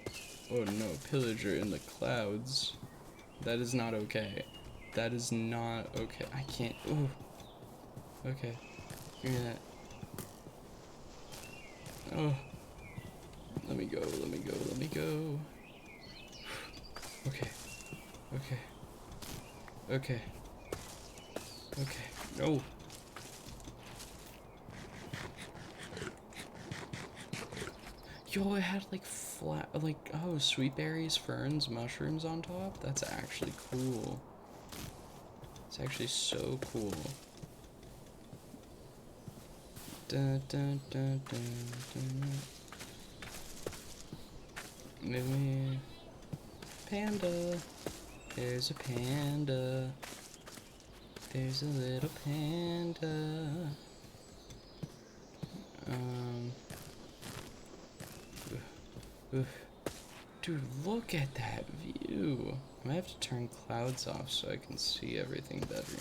Oh no, pillager in the clouds. That is not okay. That is not okay. I can't. Ooh. Okay. Give me that. Oh. Let me go. Let me go. Let me go. Okay. Okay. Okay. Okay. No. Yo, it had like flat, like, oh, sweet berries, ferns, mushrooms on top. That's actually cool. It's actually so cool. Dun, dun, dun, dun, dun. Maybe panda. There's a panda. There's a little panda. Oof. Dude, look at that view. I might have to turn clouds off so I can see everything better.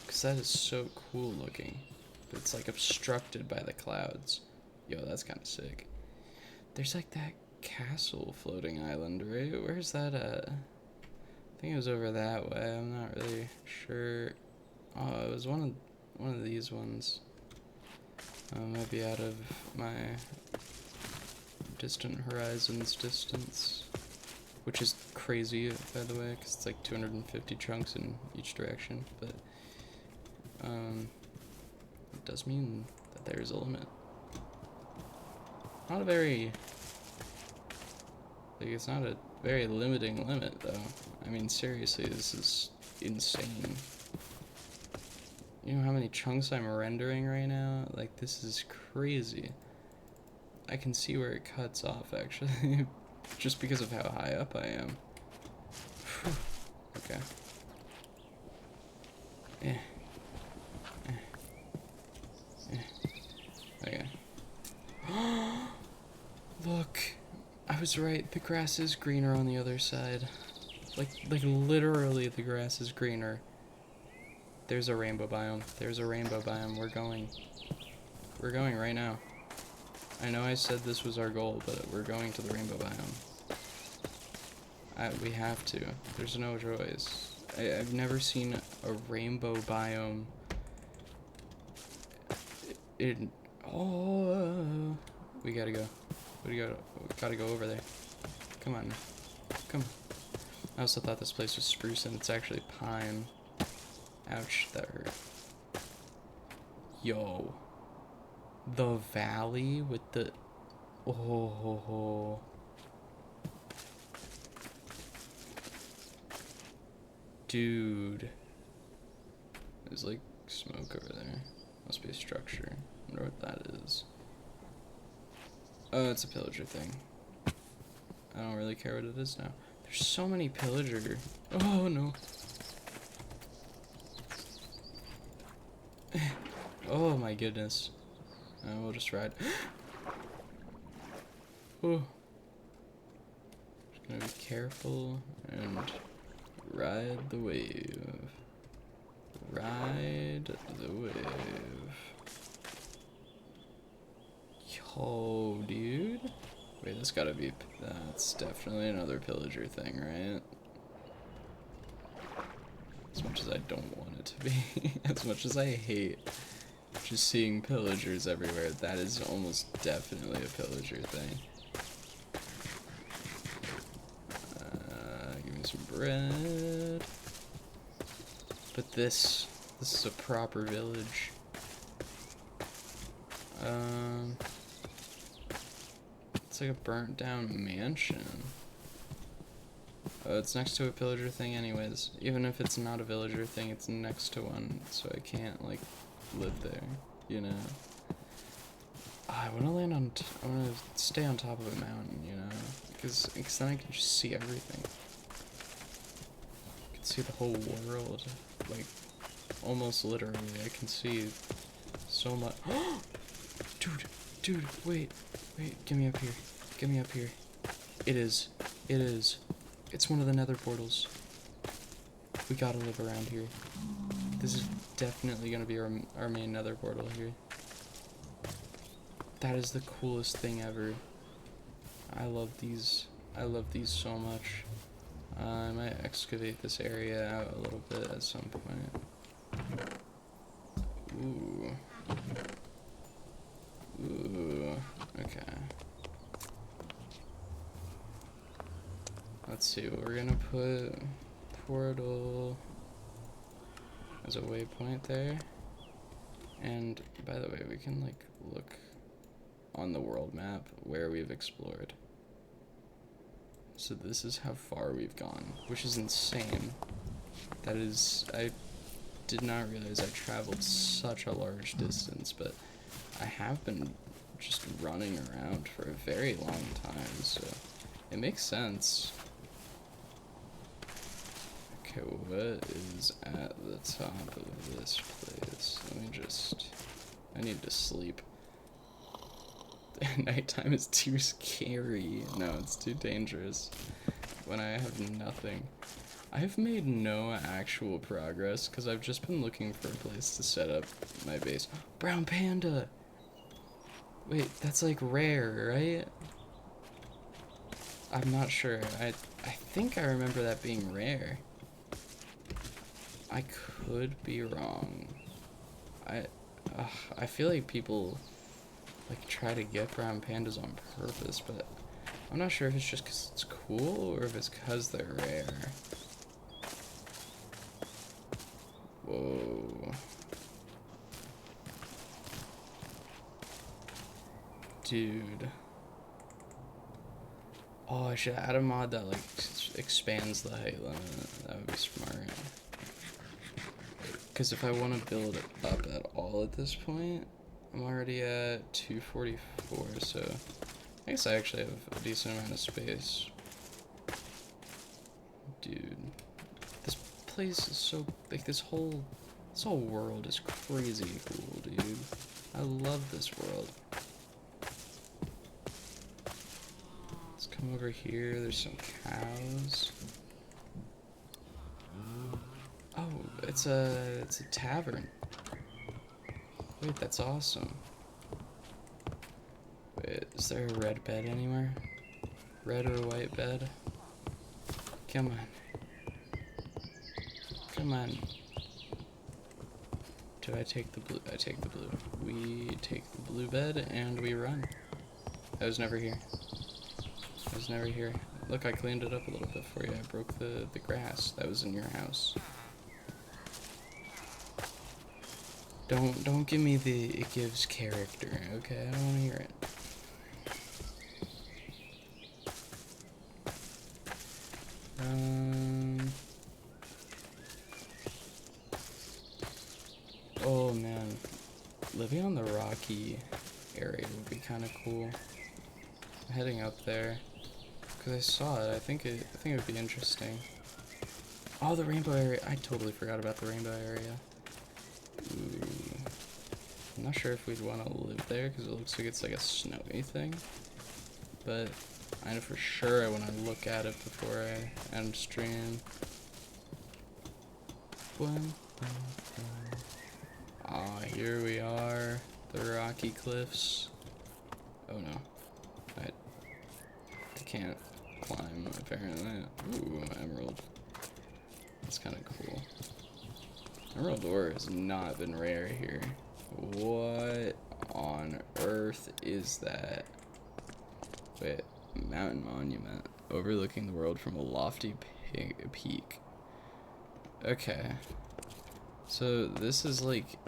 Because that is so cool looking. But it's like obstructed by the clouds. Yo, that's kind of sick. There's like that castle floating island, right? Where's that at? I think it was over that way. I'm not really sure. Oh, it was one of these ones. Might be out of my distant horizons distance, which is crazy, by the way, because it's like 250 chunks in each direction. But it does mean that there's a limit. Not a very, like, it's not a very limiting limit, though. I mean, seriously, this is insane. You know how many chunks I'm rendering right now? Like, this is crazy. I can see where it cuts off, actually, just because of how high up I am. Okay. Okay. Look, I was right. The grass is greener on the other side. Like literally, the grass is greener. There's a rainbow biome. There's a rainbow biome. We're going. We're going right now. I know I said this was our goal, but we're going to the rainbow biome. We have to. There's no choice. I've never seen a rainbow biome. Oh, we gotta go. We gotta go over there. Come on. Come on. I also thought this place was spruce and it's actually pine. Ouch, that hurt. Yo. The valley with the... Oh. Dude. There's like smoke over there. Must be a structure. I wonder what that is. Oh, it's a pillager thing. I don't really care what it is now. There's so many pillager. Oh no. Oh my goodness. We'll just ride. Oh. Just gonna be careful and ride the wave. Ride the wave. Yo, dude. Wait, that's gotta be... That's definitely another pillager thing, right? As much as I don't want it to be. As much as I hate just seeing pillagers everywhere, that is almost definitely a pillager thing. Give me some bread. But this is a proper village. It's like a burnt down mansion. Oh, it's next to a pillager thing anyways. Even if it's not a villager thing, it's next to one, so I can't, like, live there, you know? I wanna land on, I wanna stay on top of a mountain, you know? Because then I can just see everything. I can see the whole world, like, almost literally. I can see so much. Dude, wait, get me up here. Get me up here. It is. It's one of the nether portals. We gotta live around here. This is definitely gonna be our main nether portal here. That is the coolest thing ever. I love these so much. I might excavate this area out a little bit at some point. Ooh, okay. Let's see, we're gonna put portal as a waypoint there. And by the way, we can like look on the world map where we've explored. So this is how far we've gone, which is insane. That is, I did not realize I traveled such a large distance, but I have been just running around for a very long time, so it makes sense. Okay, what is at the top of this place? I need to sleep. Nighttime is too scary. No, it's too dangerous when I have nothing. I've made no actual progress because I've just been looking for a place to set up my base. Brown panda! Wait, that's like rare, right? I'm not sure. I think I remember that being rare. I could be wrong. I feel like people like try to get brown pandas on purpose, but I'm not sure if it's just because it's cool or if it's because they're rare. Whoa. Dude. Oh, I should add a mod that like expands the height limit. That would be smart. Because if I want to build up at all at this point, I'm already at 244, so I guess I actually have a decent amount of space. Dude, this place is so, like, this whole world is crazy cool, dude. I love this world. Let's come over here, there's some cows. Oh, it's a tavern. Wait, that's awesome. Wait, is there a red bed anywhere? Red or white bed? Come on. Come on. Do I take the blue? I take the blue. We take the blue bed and we run. I was never here. I was never here. Look, I cleaned it up a little bit for you. I broke the grass that was in your house. Don't give me the it gives character, okay? I don't want to hear it. Oh man, living on the rocky area would be kind of cool. I'm heading up there because I saw it. I think it would be interesting. Oh, the rainbow area! I totally forgot about the rainbow area. Ooh. I'm not sure if we'd want to live there because it looks like it's like a snowy thing. But I know for sure I want to look at it before I end stream. Ah, here we are, the rocky cliffs. Oh no, I can't climb apparently. Ooh, emerald. That's kind of cool. Emerald ore has not been rare here. What on earth is that? Wait, mountain monument overlooking the world from a lofty peak. Okay, so this is like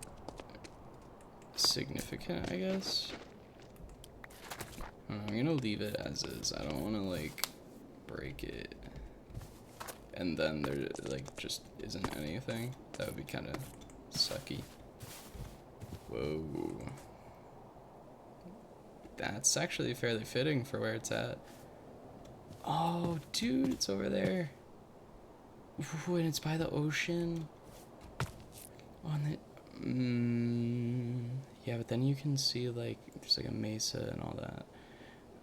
significant, I guess. I'm gonna leave it as is. I don't want to like break it and then there like just isn't anything. That would be kind of sucky. Whoa, that's actually fairly fitting for where it's at. Oh dude, it's over there. Ooh, and it's by the ocean. On the yeah, but then you can see like there's like a mesa and all that.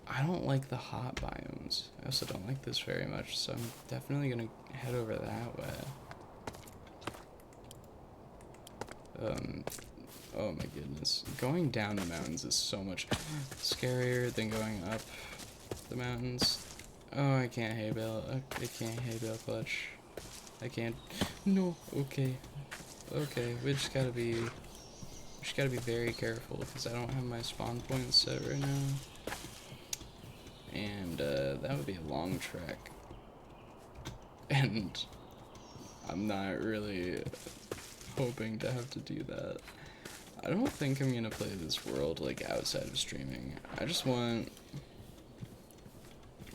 I don't like the hot biomes. I also don't like this very much, so I'm definitely gonna head over that way. Oh my goodness. Going down the mountains is so much scarier than going up the mountains. Oh, I can't hay bale. I can't hay bale clutch. I can't. No. Okay. Okay. We just gotta be very careful because I don't have my spawn point set right now. And that would be a long trek. And I'm not really hoping to have to do that. I don't think I'm gonna play this world like outside of streaming. I just want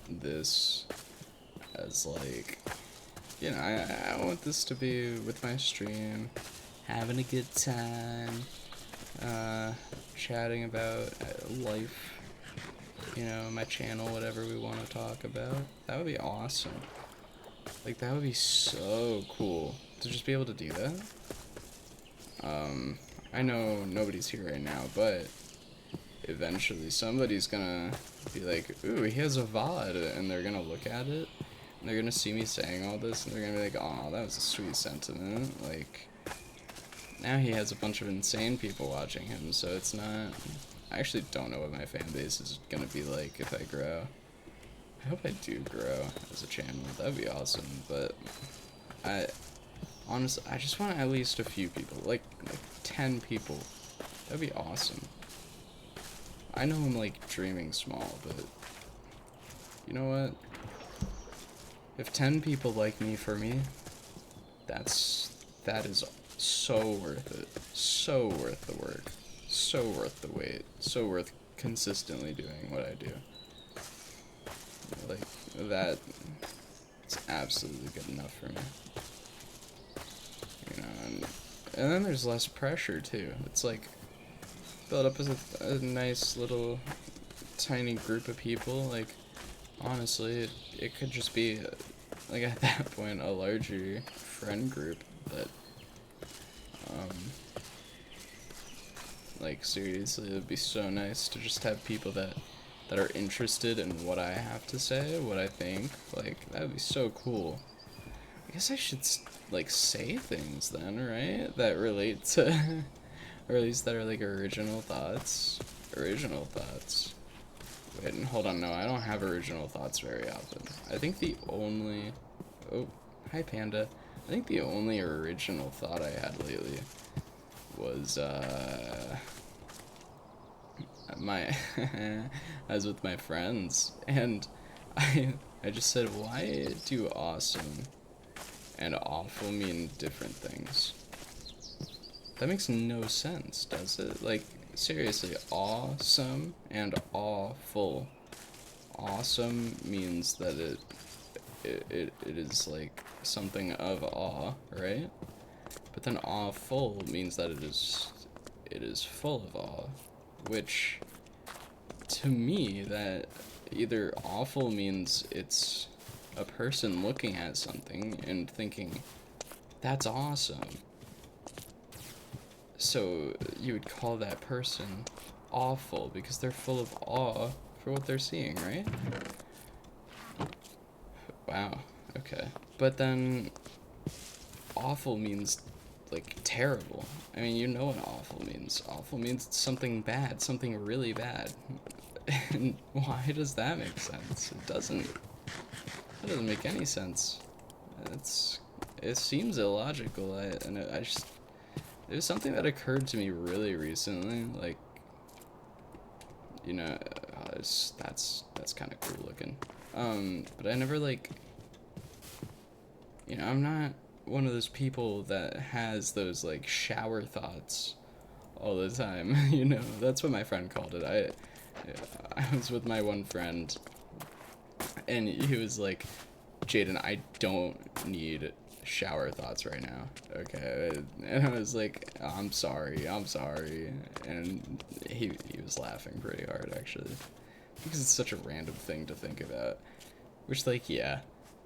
this as like, you know, I want this to be with my stream, having a good time, chatting about life, you know, my channel, whatever we want to talk about. That would be awesome. Like, that would be so cool to just be able to do that. I know nobody's here right now, but eventually somebody's gonna be like, ooh, he has a VOD, and they're gonna look at it, and they're gonna see me saying all this, and they're gonna be like, oh, that was a sweet sentiment. Like, now he has a bunch of insane people watching him, so it's not... I actually don't know what my fan base is gonna be like if I grow. I hope I do grow as a channel. That'd be awesome, but honestly, I just want at least a few people, like 10 people. That'd be awesome. I know I'm like dreaming small, but you know what? If 10 people like me for me, that is so worth it. So worth the work. So worth the wait. So worth consistently doing what I do. Like, that is absolutely good enough for me. You know, and then there's less pressure too. It's like build up as a nice little tiny group of people. Like, honestly, it could just be like at that point a larger friend group. But like, seriously, it would be so nice to just have people that are interested in what I have to say, what I think. Like, that would be so cool. I guess I should like say things then, right? That relate to, or at least that are like original thoughts. Original thoughts. Wait, and hold on, no, I don't have original thoughts very often. I think the only... Oh, hi Panda. I think the only original thought I had lately was, I was with my friends, and I just said, why do awesome and awful mean different things? That makes no sense, does it? Like, seriously, awesome and awful. Awesome means that it is like something of awe, right? But then awful means that it is full of awe, which to me, that either awful means it's a person looking at something and thinking, that's awesome. So you would call that person awful because they're full of awe for what they're seeing, right? Wow, okay. But then awful means like terrible. I mean, you know what awful means. Awful means something bad, something really bad. And why does that make sense? It doesn't. That doesn't make any sense. It seems illogical. It was something that occurred to me really recently. Like, you know, that's kind of cool looking. But I never like. You know, I'm not one of those people that has those like shower thoughts all the time. You know, that's what my friend called it. I was with my one friend, and he was like, Jaden, I don't need shower thoughts right now, okay? And I was like, I'm sorry, and he was laughing pretty hard, actually, because it's such a random thing to think about, which, like, yeah,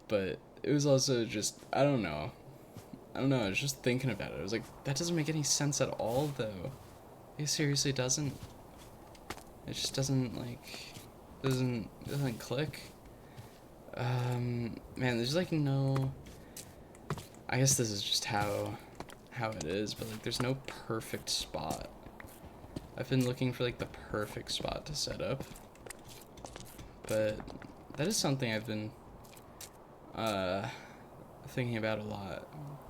but it was also just, I don't know, I was just thinking about it. I was like, that doesn't make any sense at all, though. It seriously doesn't. It just doesn't, like, doesn't click. Man, there's, like, no... I guess this is just how it is, but, like, there's no perfect spot. I've been looking for, like, the perfect spot to set up. But that is something I've been, thinking about a lot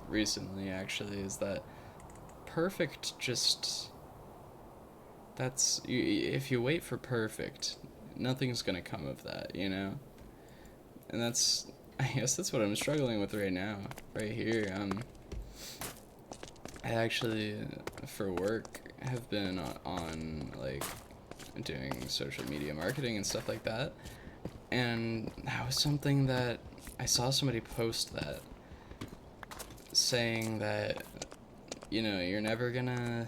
recently, actually, is that perfect just... That's, if you wait for perfect, nothing's gonna come of that, you know? And that's, I guess that's what I'm struggling with right now, right here. I actually, for work, have been on, like, doing social media marketing and stuff like that. And that was something that I saw somebody post that, saying that, you know, you're never gonna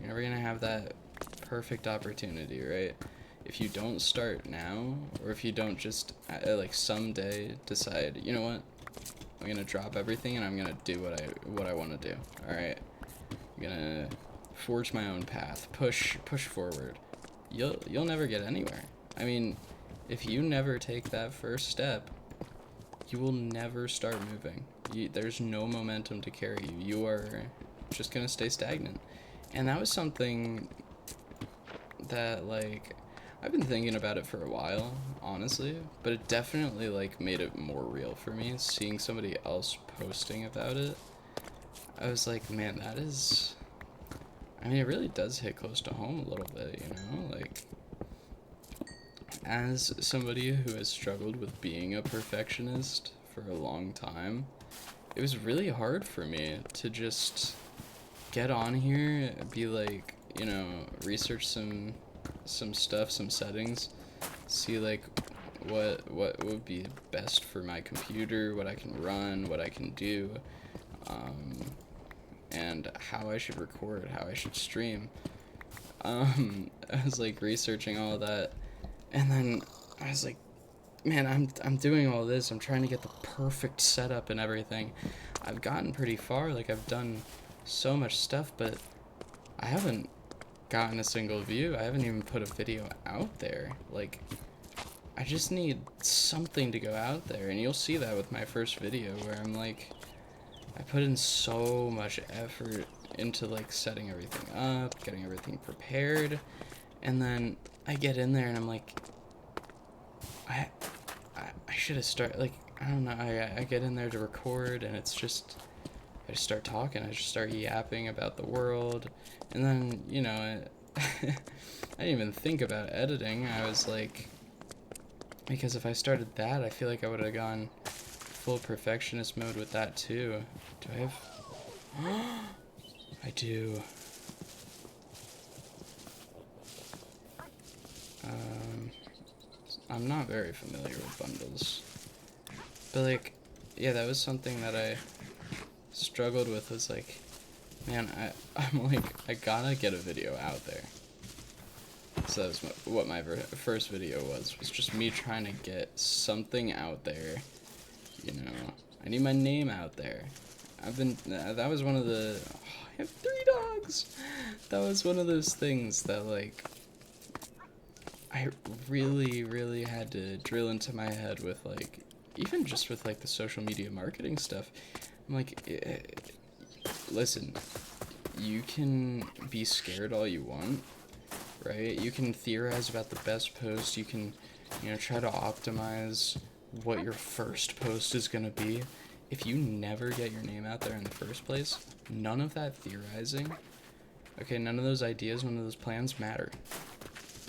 have that perfect opportunity, right? If you don't start now, or if you don't just like someday decide, you know what, I'm gonna drop everything and I'm gonna do what I want to do. All right. I'm gonna forge my own path. Push forward. You'll never get anywhere. I mean, if you never take that first step, you will never start moving. There's no momentum to carry you. You are just gonna stay stagnant. And that was something that, like, I've been thinking about it for a while, honestly, but it definitely, like, made it more real for me, seeing somebody else posting about it. I was like, man, that is... I mean, it really does hit close to home a little bit, you know? Like, as somebody who has struggled with being a perfectionist for a long time, it was really hard for me to just get on here, be like, you know, research some stuff, some settings, see like what would be best for my computer, what I can run, what I can do, and how I should record, how I should stream. I was like researching all that, and then I was like, man, I'm doing all this. I'm trying to get the perfect setup and everything. I've gotten pretty far. Like, I've done so much stuff, but I haven't gotten a single view. I haven't even put a video out there. Like, I just need something to go out there, and you'll see that with my first video where I'm like, I put in so much effort into like setting everything up, getting everything prepared, and then I get in there and I'm like, I should have started, like, I don't know, I get in there to record and it's just, I just start talking, I just start yapping about the world, and then, you know, I didn't even think about editing. I was like, because if I started that, I feel like I would have gone full perfectionist mode with that too. Do I have... I do. I'm not very familiar with bundles. But like, yeah, that was something that I struggled with, was like, man, I'm like, I gotta get a video out there. So that was what my first video was just me trying to get something out there, you know. I need my name out there. That was one of the, I have 3 dogs! That was one of those things that, like, I really had to drill into my head with, like, even just with, like, the social media marketing stuff. I'm like, listen, you can be scared all you want, right? You can theorize about the best post, you can, you know, try to optimize what your first post is gonna be. If you never get your name out there in the first place, none of that theorizing, okay, none of those ideas, none of those plans matter.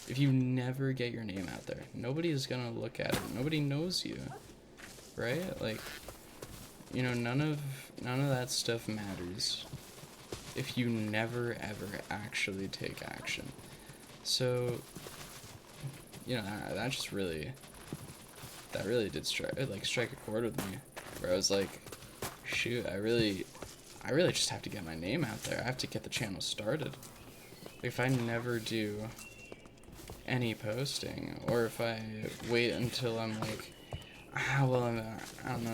If you never get your name out there, nobody is gonna look at it. Nobody knows you, right? Like, you know, none of that stuff matters if you never ever actually take action. So, you know, that just really, that really did strike a chord with me, where I was like, shoot, I really just have to get my name out there. I have to get the channel started. If I never do any posting, or if I wait until I'm like, well, I don't know,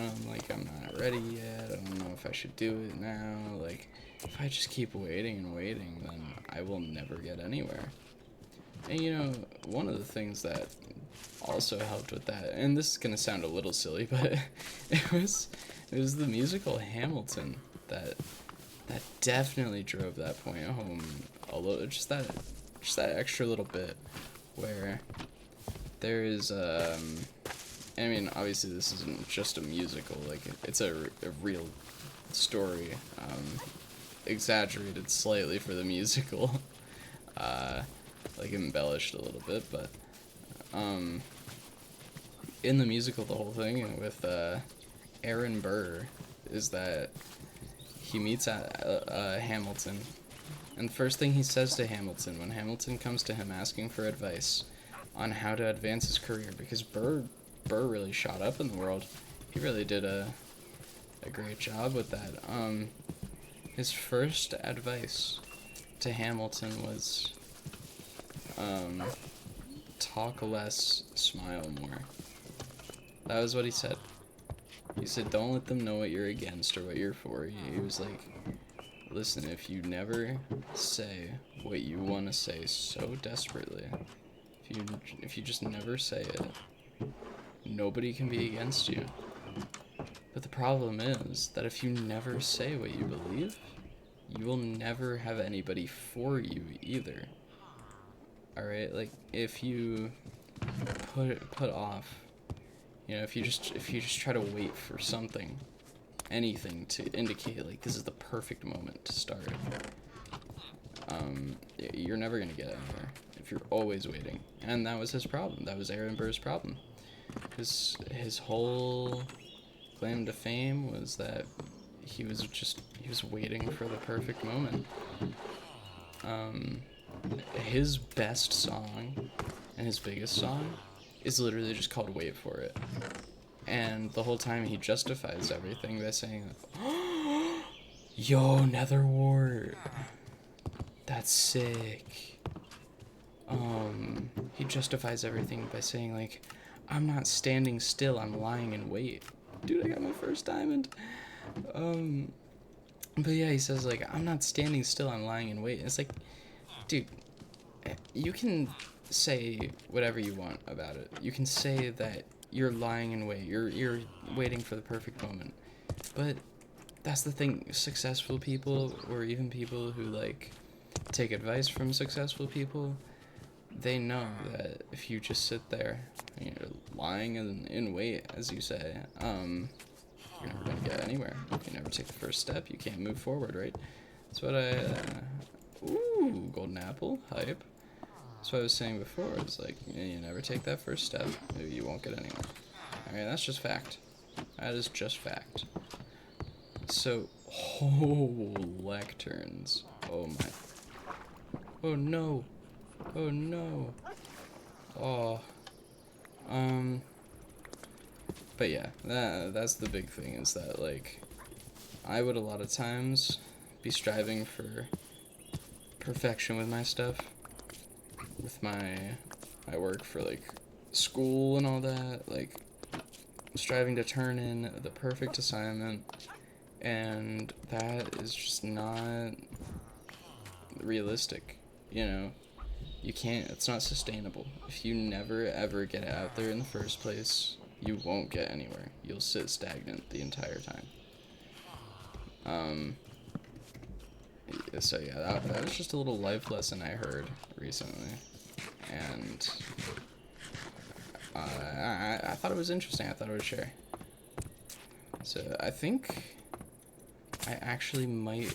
I'm not ready yet, I don't know if I should do it now, like, if I just keep waiting and waiting, then I will never get anywhere. And, you know, one of the things that also helped with that, and this is gonna sound a little silly, but it was the musical Hamilton that definitely drove that point home a little, just that extra little bit, where there is, I mean, obviously this isn't just a musical, like, it's a real story, exaggerated slightly for the musical, like, embellished a little bit, but, in the musical, the whole thing with, Aaron Burr is that he meets Hamilton, and the first thing he says to Hamilton, when Hamilton comes to him asking for advice on how to advance his career, because Burr really shot up in the world, he really did a great job with that. His first advice to Hamilton was, talk less, smile more. That was what he said. He said, don't let them know what you're against or what you're for. He was like, listen, if you never say what you want to say so desperately, if you just never say it, nobody can be against you. But the problem is that if you never say what you believe, you will never have anybody for you either. Alright, like if you put off, you know, if you just try to wait for something, anything to indicate like this is the perfect moment to start, you're never gonna get anywhere if you're always waiting. And that was his problem. That was Aaron Burr's problem. His whole claim to fame was that he was waiting for the perfect moment. His best song and his biggest song is literally just called Wait For It. And the whole time he justifies everything by saying, oh, yo, Nether Wart, that's sick. He justifies everything by saying like, I'm not standing still, I'm lying in wait. Dude, I got my first diamond. But yeah, he says like, I'm not standing still, I'm lying in wait. And it's like, dude, you can say whatever you want about it. You can say that you're lying in wait. You're waiting for the perfect moment. But that's the thing. Successful people, or even people who like take advice from successful people, they know that if you just sit there, and you're lying in wait, as you say, you're never gonna get anywhere. If you never take the first step, you can't move forward, right? That's what ooh, golden apple, hype. That's what I was saying before. It's like, you never take that first step, maybe you won't get anywhere. Alright, that's just fact. That is just fact. So, oh, lecterns. Oh my. Oh no. Oh no. Oh. But yeah, that's the big thing, is that, like, I would a lot of times be striving for perfection with my stuff. With my work for, like, school and all that, like, striving to turn in the perfect assignment, and that is just not realistic, you know? You can't, it's not sustainable. If you never ever get it out there in the first place, you won't get anywhere. You'll sit stagnant the entire time. So yeah, that was just a little life lesson I heard recently, and I thought it was interesting. I thought I would share. So I think I actually might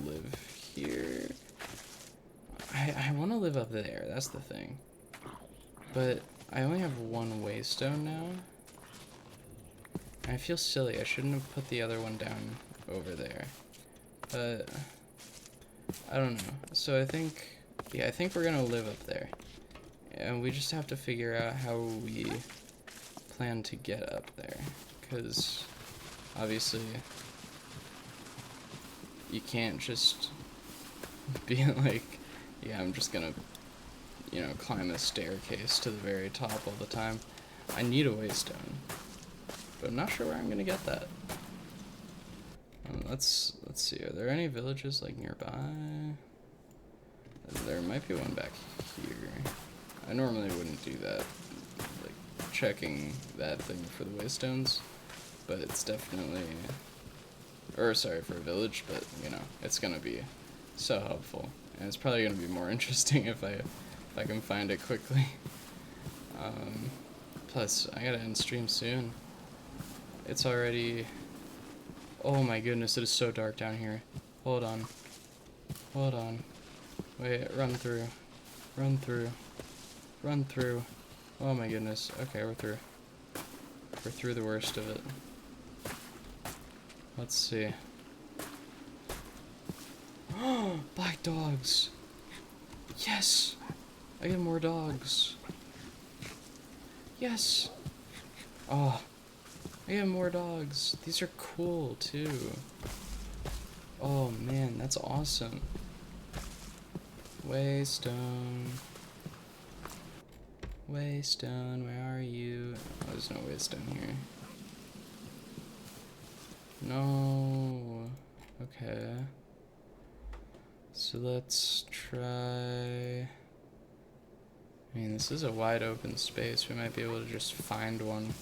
live here. I want to live up there, that's the thing. But I only have one waystone now. I feel silly, I shouldn't have put the other one down over there. But I don't know. So I think, yeah, I think we're gonna live up there. And we just have to figure out how we plan to get up there. Because obviously you can't just be like, yeah, I'm just gonna, you know, climb a staircase to the very top all the time. I need a waystone, but I'm not sure where I'm gonna get that. Let's see, are there any villages like nearby? There might be one back here. I normally wouldn't do that, like checking that thing for the waystones, but it's definitely, or sorry, for a village, but you know, it's gonna be so helpful, and it's probably gonna be more interesting if I can find it quickly. Plus, I gotta end stream soon. It's already, oh my goodness, it is so dark down here. Hold on. Hold on. Wait, run through. Run through. Run through. Oh my goodness. Okay, we're through. We're through the worst of it. Let's see. Oh, black dogs. Yes! I get more dogs. Yes! Oh, I get more dogs. These are cool, too. Oh, man, that's awesome. Waystone. Waystone, where are you? Oh, there's no waystone here. No. Okay. So let's try... I mean, this is a wide open space. We might be able to just find one.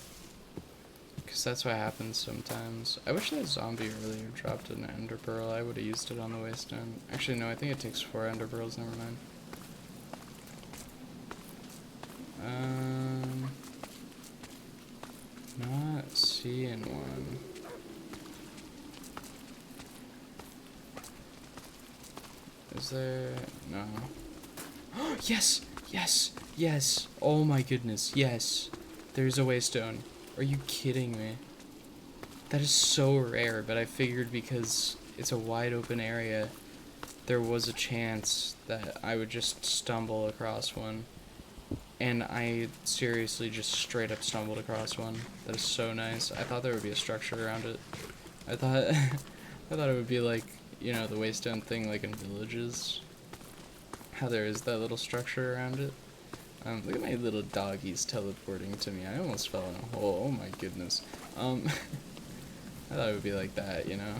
Because that's what happens sometimes. I wish that zombie earlier dropped an ender pearl. I would have used it on the waystone. Actually, no, I think it takes 4 ender pearls. Never mind. Not seeing one. Is there? No. Yes! Yes! Yes! Oh my goodness, yes! There's a waystone. Are you kidding me? That is so rare, but I figured because it's a wide open area, there was a chance that I would just stumble across one. And I seriously just straight up stumbled across one. That is so nice. I thought there would be a structure around it. I thought I thought it would be like, you know, the waystone thing like in villages. How there is that little structure around it. Look at my little doggies teleporting to me. I almost fell in a hole. Oh my goodness. I thought it would be like that, you know.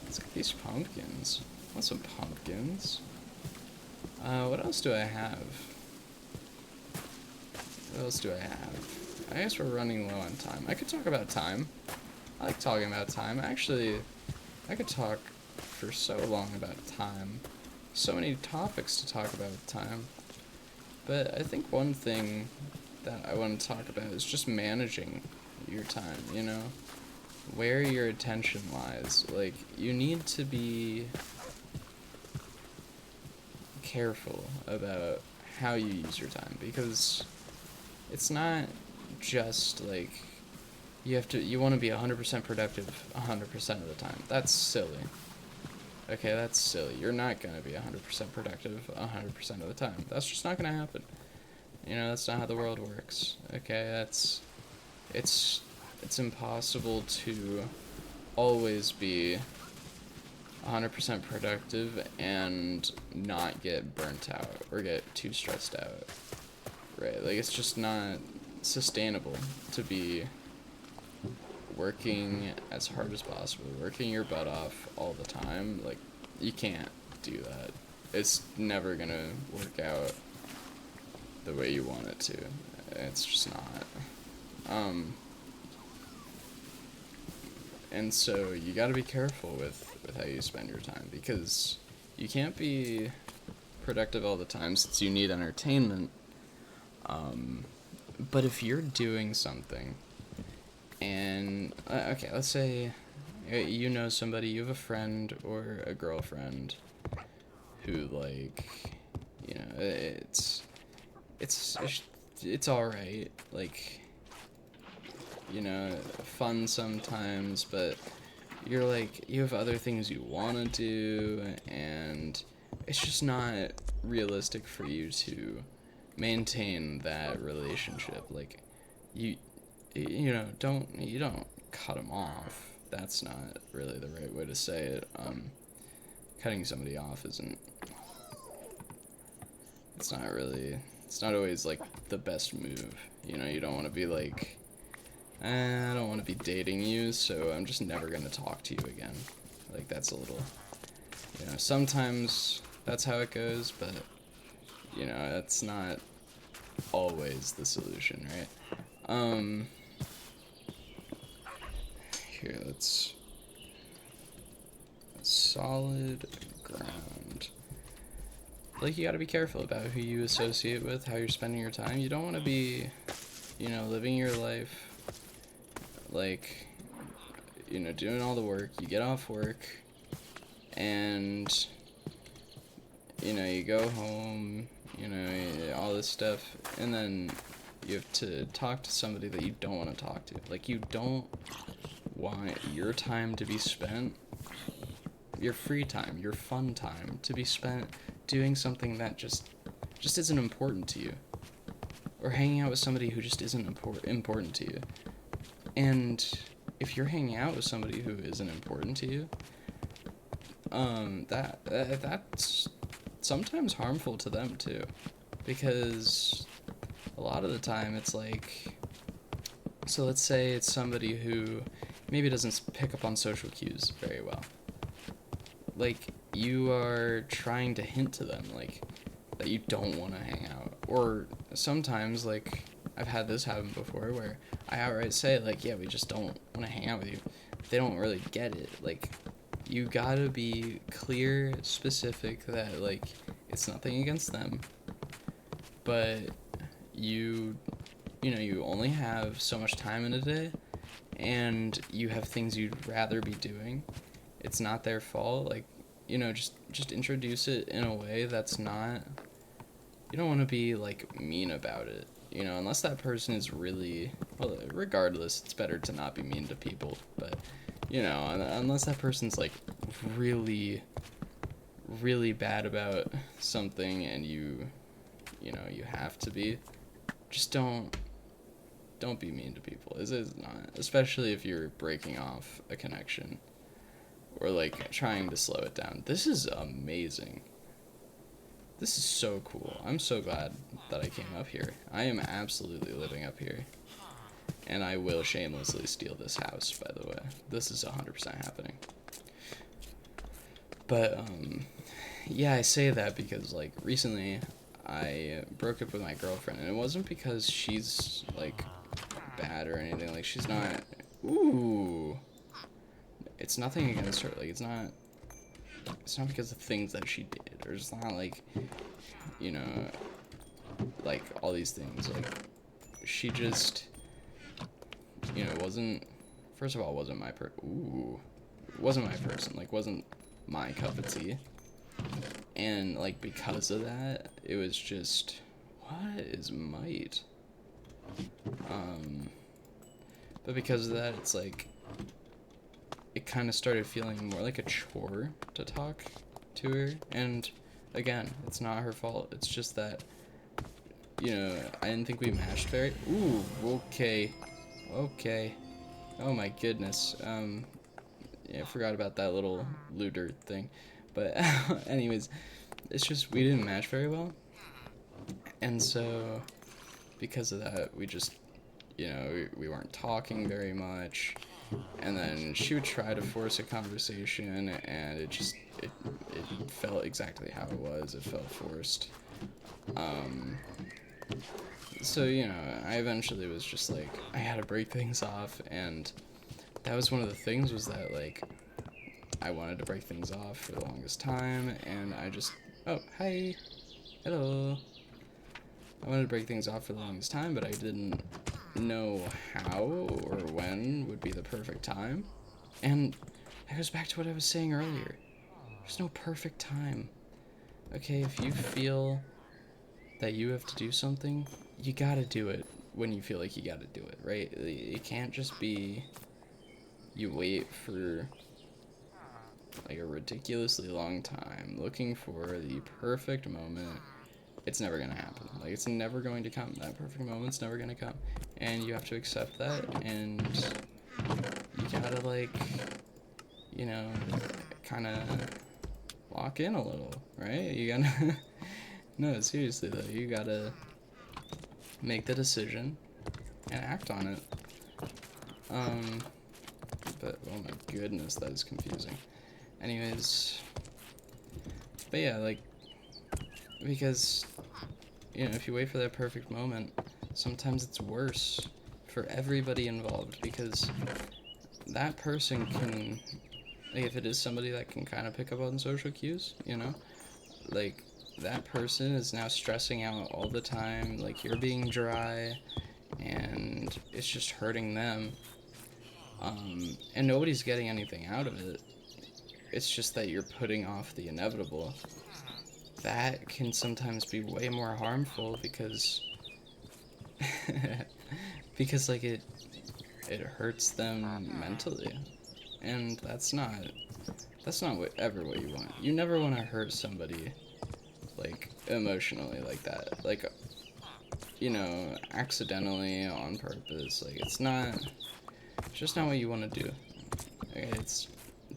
Let's get these pumpkins. I want some pumpkins. What else do I have? What else do I have? I guess we're running low on time. I could talk about time. I like talking about time. Actually, I could talk for so long about time. So many topics to talk about with time. But I think one thing that I want to talk about is just managing your time, you know? Where your attention lies. Like, you need to be careful about how you use your time, because it's not just like you want to be 100% productive 100% of the time. That's silly. Okay, that's silly. You're not going to be 100% productive 100% of the time. That's just not going to happen. You know, that's not how the world works. Okay, it's impossible to always be 100% productive and not get burnt out or get too stressed out. Right? Like, it's just not sustainable to be working as hard as possible, working your butt off all the time. Like, you can't do that. It's never gonna work out the way you want it to. It's just not. And so you gotta be careful with how you spend your time, because you can't be productive all the time since you need entertainment. But if you're doing something and, okay, let's say you know somebody, you have a friend or a girlfriend who, like, you know, it's alright, like, you know, fun sometimes, but you're like, you have other things you want to do, and it's just not realistic for you to maintain that relationship. Like, you know, you don't cut them off. That's not really the right way to say it. Cutting somebody off isn't, it's not always like the best move. You know, you don't want to be like, I don't want to be dating you, so I'm just never going to talk to you again. Like, that's a little, you know, sometimes that's how it goes, but, you know, that's not always the solution, right? Here, let's solid ground. Like, you gotta be careful about who you associate with, how you're spending your time. You don't want to be, you know, living your life, like, you know, doing all the work. You get off work, and, you know, you go home, you know, all this stuff, and then you have to talk to somebody that you don't want to talk to. Like, you don't want your time to be spent, your free time, your fun time, to be spent doing something that just isn't important to you, or hanging out with somebody who just isn't important to you. And if you're hanging out with somebody who isn't important to you, that's sometimes harmful to them too, because a lot of the time it's like, so let's say it's somebody who maybe doesn't pick up on social cues very well. Like, you are trying to hint to them, like, that you don't want to hang out. Or sometimes, like, I've had this happen before where I outright say, like, yeah, we just don't want to hang out with you. They don't really get it. Like, you gotta be clear, specific, that, like, it's nothing against them, but you know, you only have so much time in a day, and you have things you'd rather be doing. It's not their fault. Like, you know, just introduce it in a way that's not, you don't want to be, like, mean about it, you know, unless that person is really, well, regardless, it's better to not be mean to people, but, you know, unless that person's, like, really, really bad about something, and you know, you have to be, just don't be mean to people. This is not, especially if you're breaking off a connection, or, like, trying to slow it down. This is amazing. This is so cool. I'm so glad that I came up here. I am absolutely living up here. And I will shamelessly steal this house, by the way. This is 100% happening. But, yeah, I say that because, like, recently I broke up with my girlfriend, and it wasn't because she's, like, bad or anything. Like, she's not, ooh, it's nothing against her. Like, it's not because of things that she did, or it's not, like, you know, like, all these things. Like, she just, you know, wasn't, first of all, wasn't my wasn't my person. Like, wasn't my cup of tea. And, like, because of that, it was just, what is might? But because of that, it's like, it kind of started feeling more like a chore to talk to her. And again, it's not her fault. It's just that, you know, I didn't think we matched very. Ooh, okay. Oh my goodness. Yeah, I forgot about that little looter thing. But anyways, it's just we didn't match very well. And so because of that, we just, you know, we weren't talking very much. And then she would try to force a conversation, and it felt exactly how it was. It felt forced. So, you know, I eventually was just like, I had to break things off, and that was one of the things, was that, like, I wanted to break things off for the longest time, and I just, oh, hi, hello. I wanted to break things off for the longest time, but I didn't know how or when would be the perfect time. And that goes back to what I was saying earlier. There's no perfect time. Okay, if you feel that you have to do something, you gotta do it when you feel like you gotta do it, right? It can't just be you wait for, like, a ridiculously long time looking for the perfect moment. It's never gonna happen. Like, it's never going to come. That perfect moment's never gonna come. And you have to accept that, and you gotta, like, you know, kind of lock in a little, right? You gotta, no, seriously though, you gotta make the decision and act on it. But, oh my goodness, that is confusing. Anyways, but yeah, like, because, you know, if you wait for that perfect moment, sometimes it's worse for everybody involved, because that person can, like, if it is somebody that can kind of pick up on social cues, you know, like, that person is now stressing out all the time, like, you're being dry, and it's just hurting them, and nobody's getting anything out of it. It's just that you're putting off the inevitable. That can sometimes be way more harmful, because because, like, it hurts them mentally, and that's not ever what you want. You never want to hurt somebody, like, emotionally, like that, like, you know, accidentally, on purpose. Like, it's just not what you want to do. Okay, it's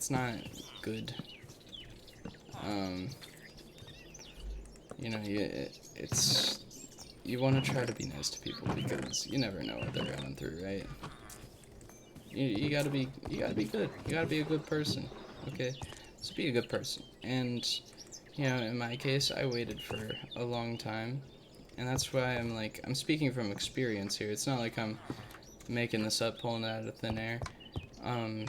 not good. You know, you want to try to be nice to people, because you never know what they're going through, right? You gotta be good. You gotta be a good person. Okay, just be a good person. And you know, in my case, I waited for a long time, and that's why I'm speaking from experience here. It's not like I'm making this up, pulling it out of thin air. Um,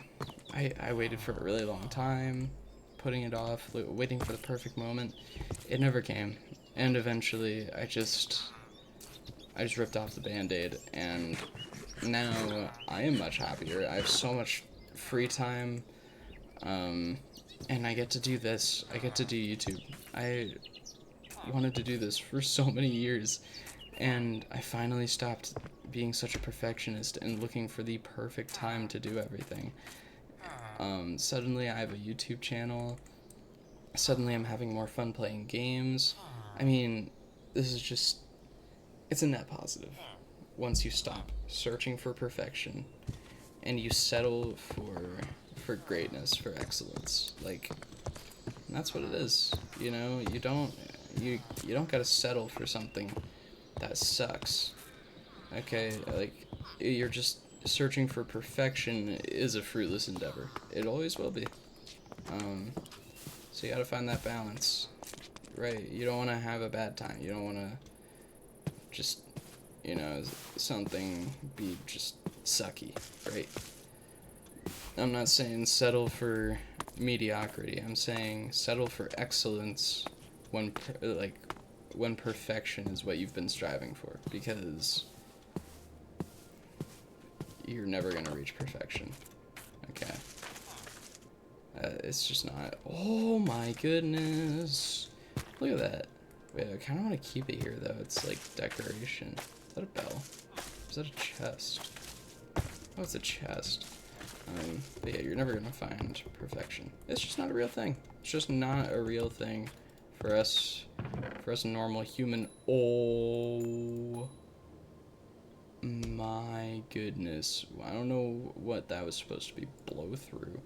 I waited for a really long time, putting it off, waiting for the perfect moment. It never came, and eventually I just ripped off the Band-Aid, and now I am much happier. I have so much free time, and I get to do this. I get to do YouTube. I wanted to do this for so many years, and I finally stopped being such a perfectionist and looking for the perfect time to do everything. Suddenly I have a YouTube channel. Suddenly I'm having more fun playing games. I mean, this is just, it's a net positive. Once you stop searching for perfection and you settle for greatness, for excellence, like, that's what it is. You know, you don't gotta settle for something that sucks. Okay, like, you're just searching for perfection is a fruitless endeavor. It always will be. So you gotta find that balance, right? You don't want to have a bad time. You don't want to just, you know, something be just sucky, right? I'm not saying settle for mediocrity. I'm saying settle for excellence when when perfection is what you've been striving for, because you're never gonna reach perfection. Okay. It's just not. Oh my goodness! Look at that. Wait, I kind of want to keep it here though. It's like decoration. Is that a bell? Is that a chest? Oh, it's a chest. But yeah, you're never gonna find perfection. It's just not a real thing. It's just not a real thing for us normal human. Oh my goodness. I don't know what that was supposed to be. Blow through.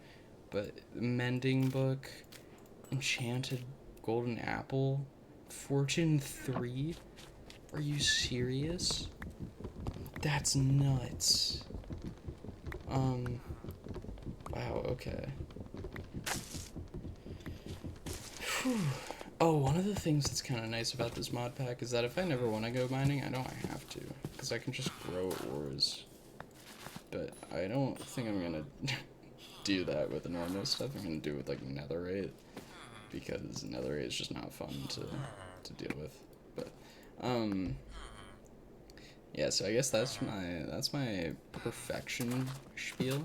But mending book, enchanted golden apple, fortune 3? Are you serious? That's nuts. Wow, okay. Whew. Oh, one of the things that's kind of nice about this mod pack is that if I never want to go mining, I don't have to, because I can just grow ores. But I don't think I'm gonna do that with the normal stuff. I'm gonna do it with like netherite, because netherite is just not fun to deal with. But yeah, so I guess that's my perfection spiel.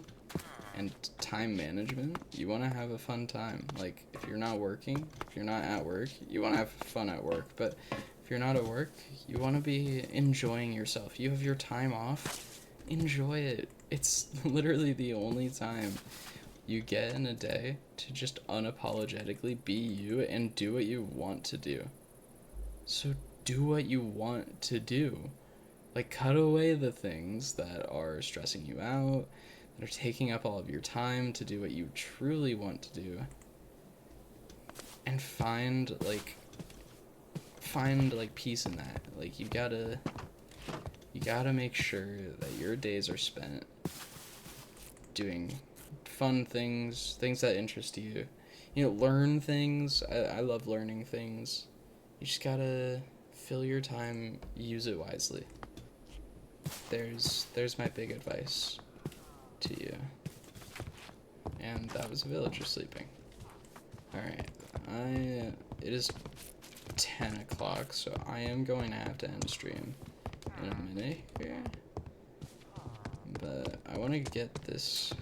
And time management. You want to have a fun time. Like, if you're not working, if you're not at work, you want to have fun at work. But if you're not at work, you want to be enjoying yourself. You have your time off, enjoy it. It's literally the only time you get in a day to just unapologetically be you and do what you want to do. So do what you want to do. Like, cut away the things that are stressing you out, that are taking up all of your time to do what you truly want to do. And find peace in that. Like, you gotta make sure that your days are spent doing fun things that interest you. You know, learn things. I love learning things. You just gotta fill your time, use it wisely. There's my big advice to you. And that was a villager sleeping. Alright, it is 10 o'clock, so I am going to have to end stream in a minute here. But I want to get this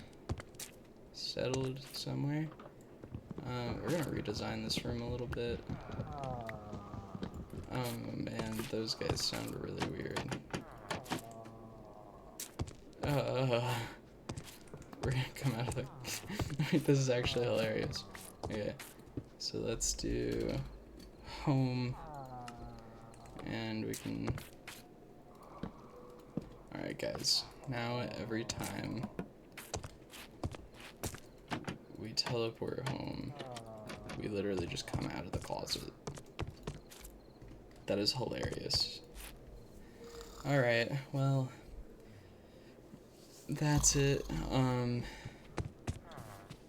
settled somewhere. We're going to redesign this room a little bit. Oh man, those guys sound really weird. We're gonna come out of the... This is actually hilarious. Okay, so let's do home, and we can... Alright guys, now every time we teleport home, we literally just come out of the closet. That is hilarious. Alright, well... that's it.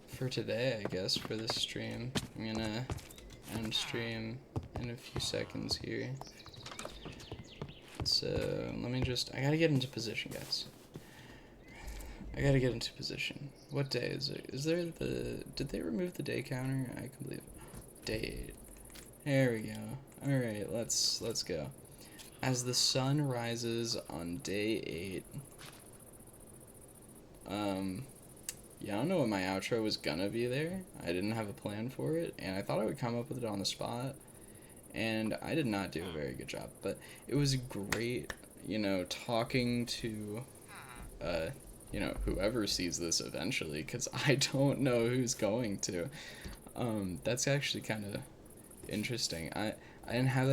For today, I guess, for this stream. I'm gonna end stream in a few seconds here. So, let me just... I gotta get into position, guys. I gotta get into position. What day is it? Is there the... Did they remove the day counter? I can believe it. Day 8. There we go. Alright, let's go. As the sun rises on day 8... Yeah, I don't know what my outro was gonna be there. I didn't have a plan for it, and I thought I would come up with it on the spot, and I did not do a very good job. But it was great, you know, talking to, you know, whoever sees this eventually, because I don't know who's going to. That's actually kind of interesting. I didn't have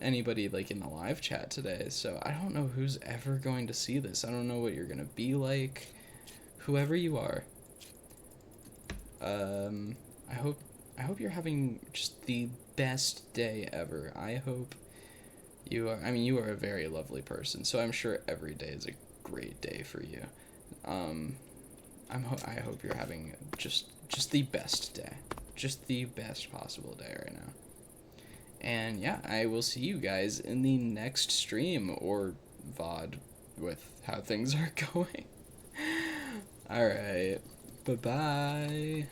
anybody like in the live chat today, so I don't know who's ever going to see this. I don't know what you're gonna be like. Whoever you are, I hope you're having just the best day ever. I hope you are. I mean, you are a very lovely person, so I'm sure every day is a great day for you. I hope you're having just the best day, just the best possible day right now. And yeah, I will see you guys in the next stream or VOD with how things are going. Alright. Bye-bye.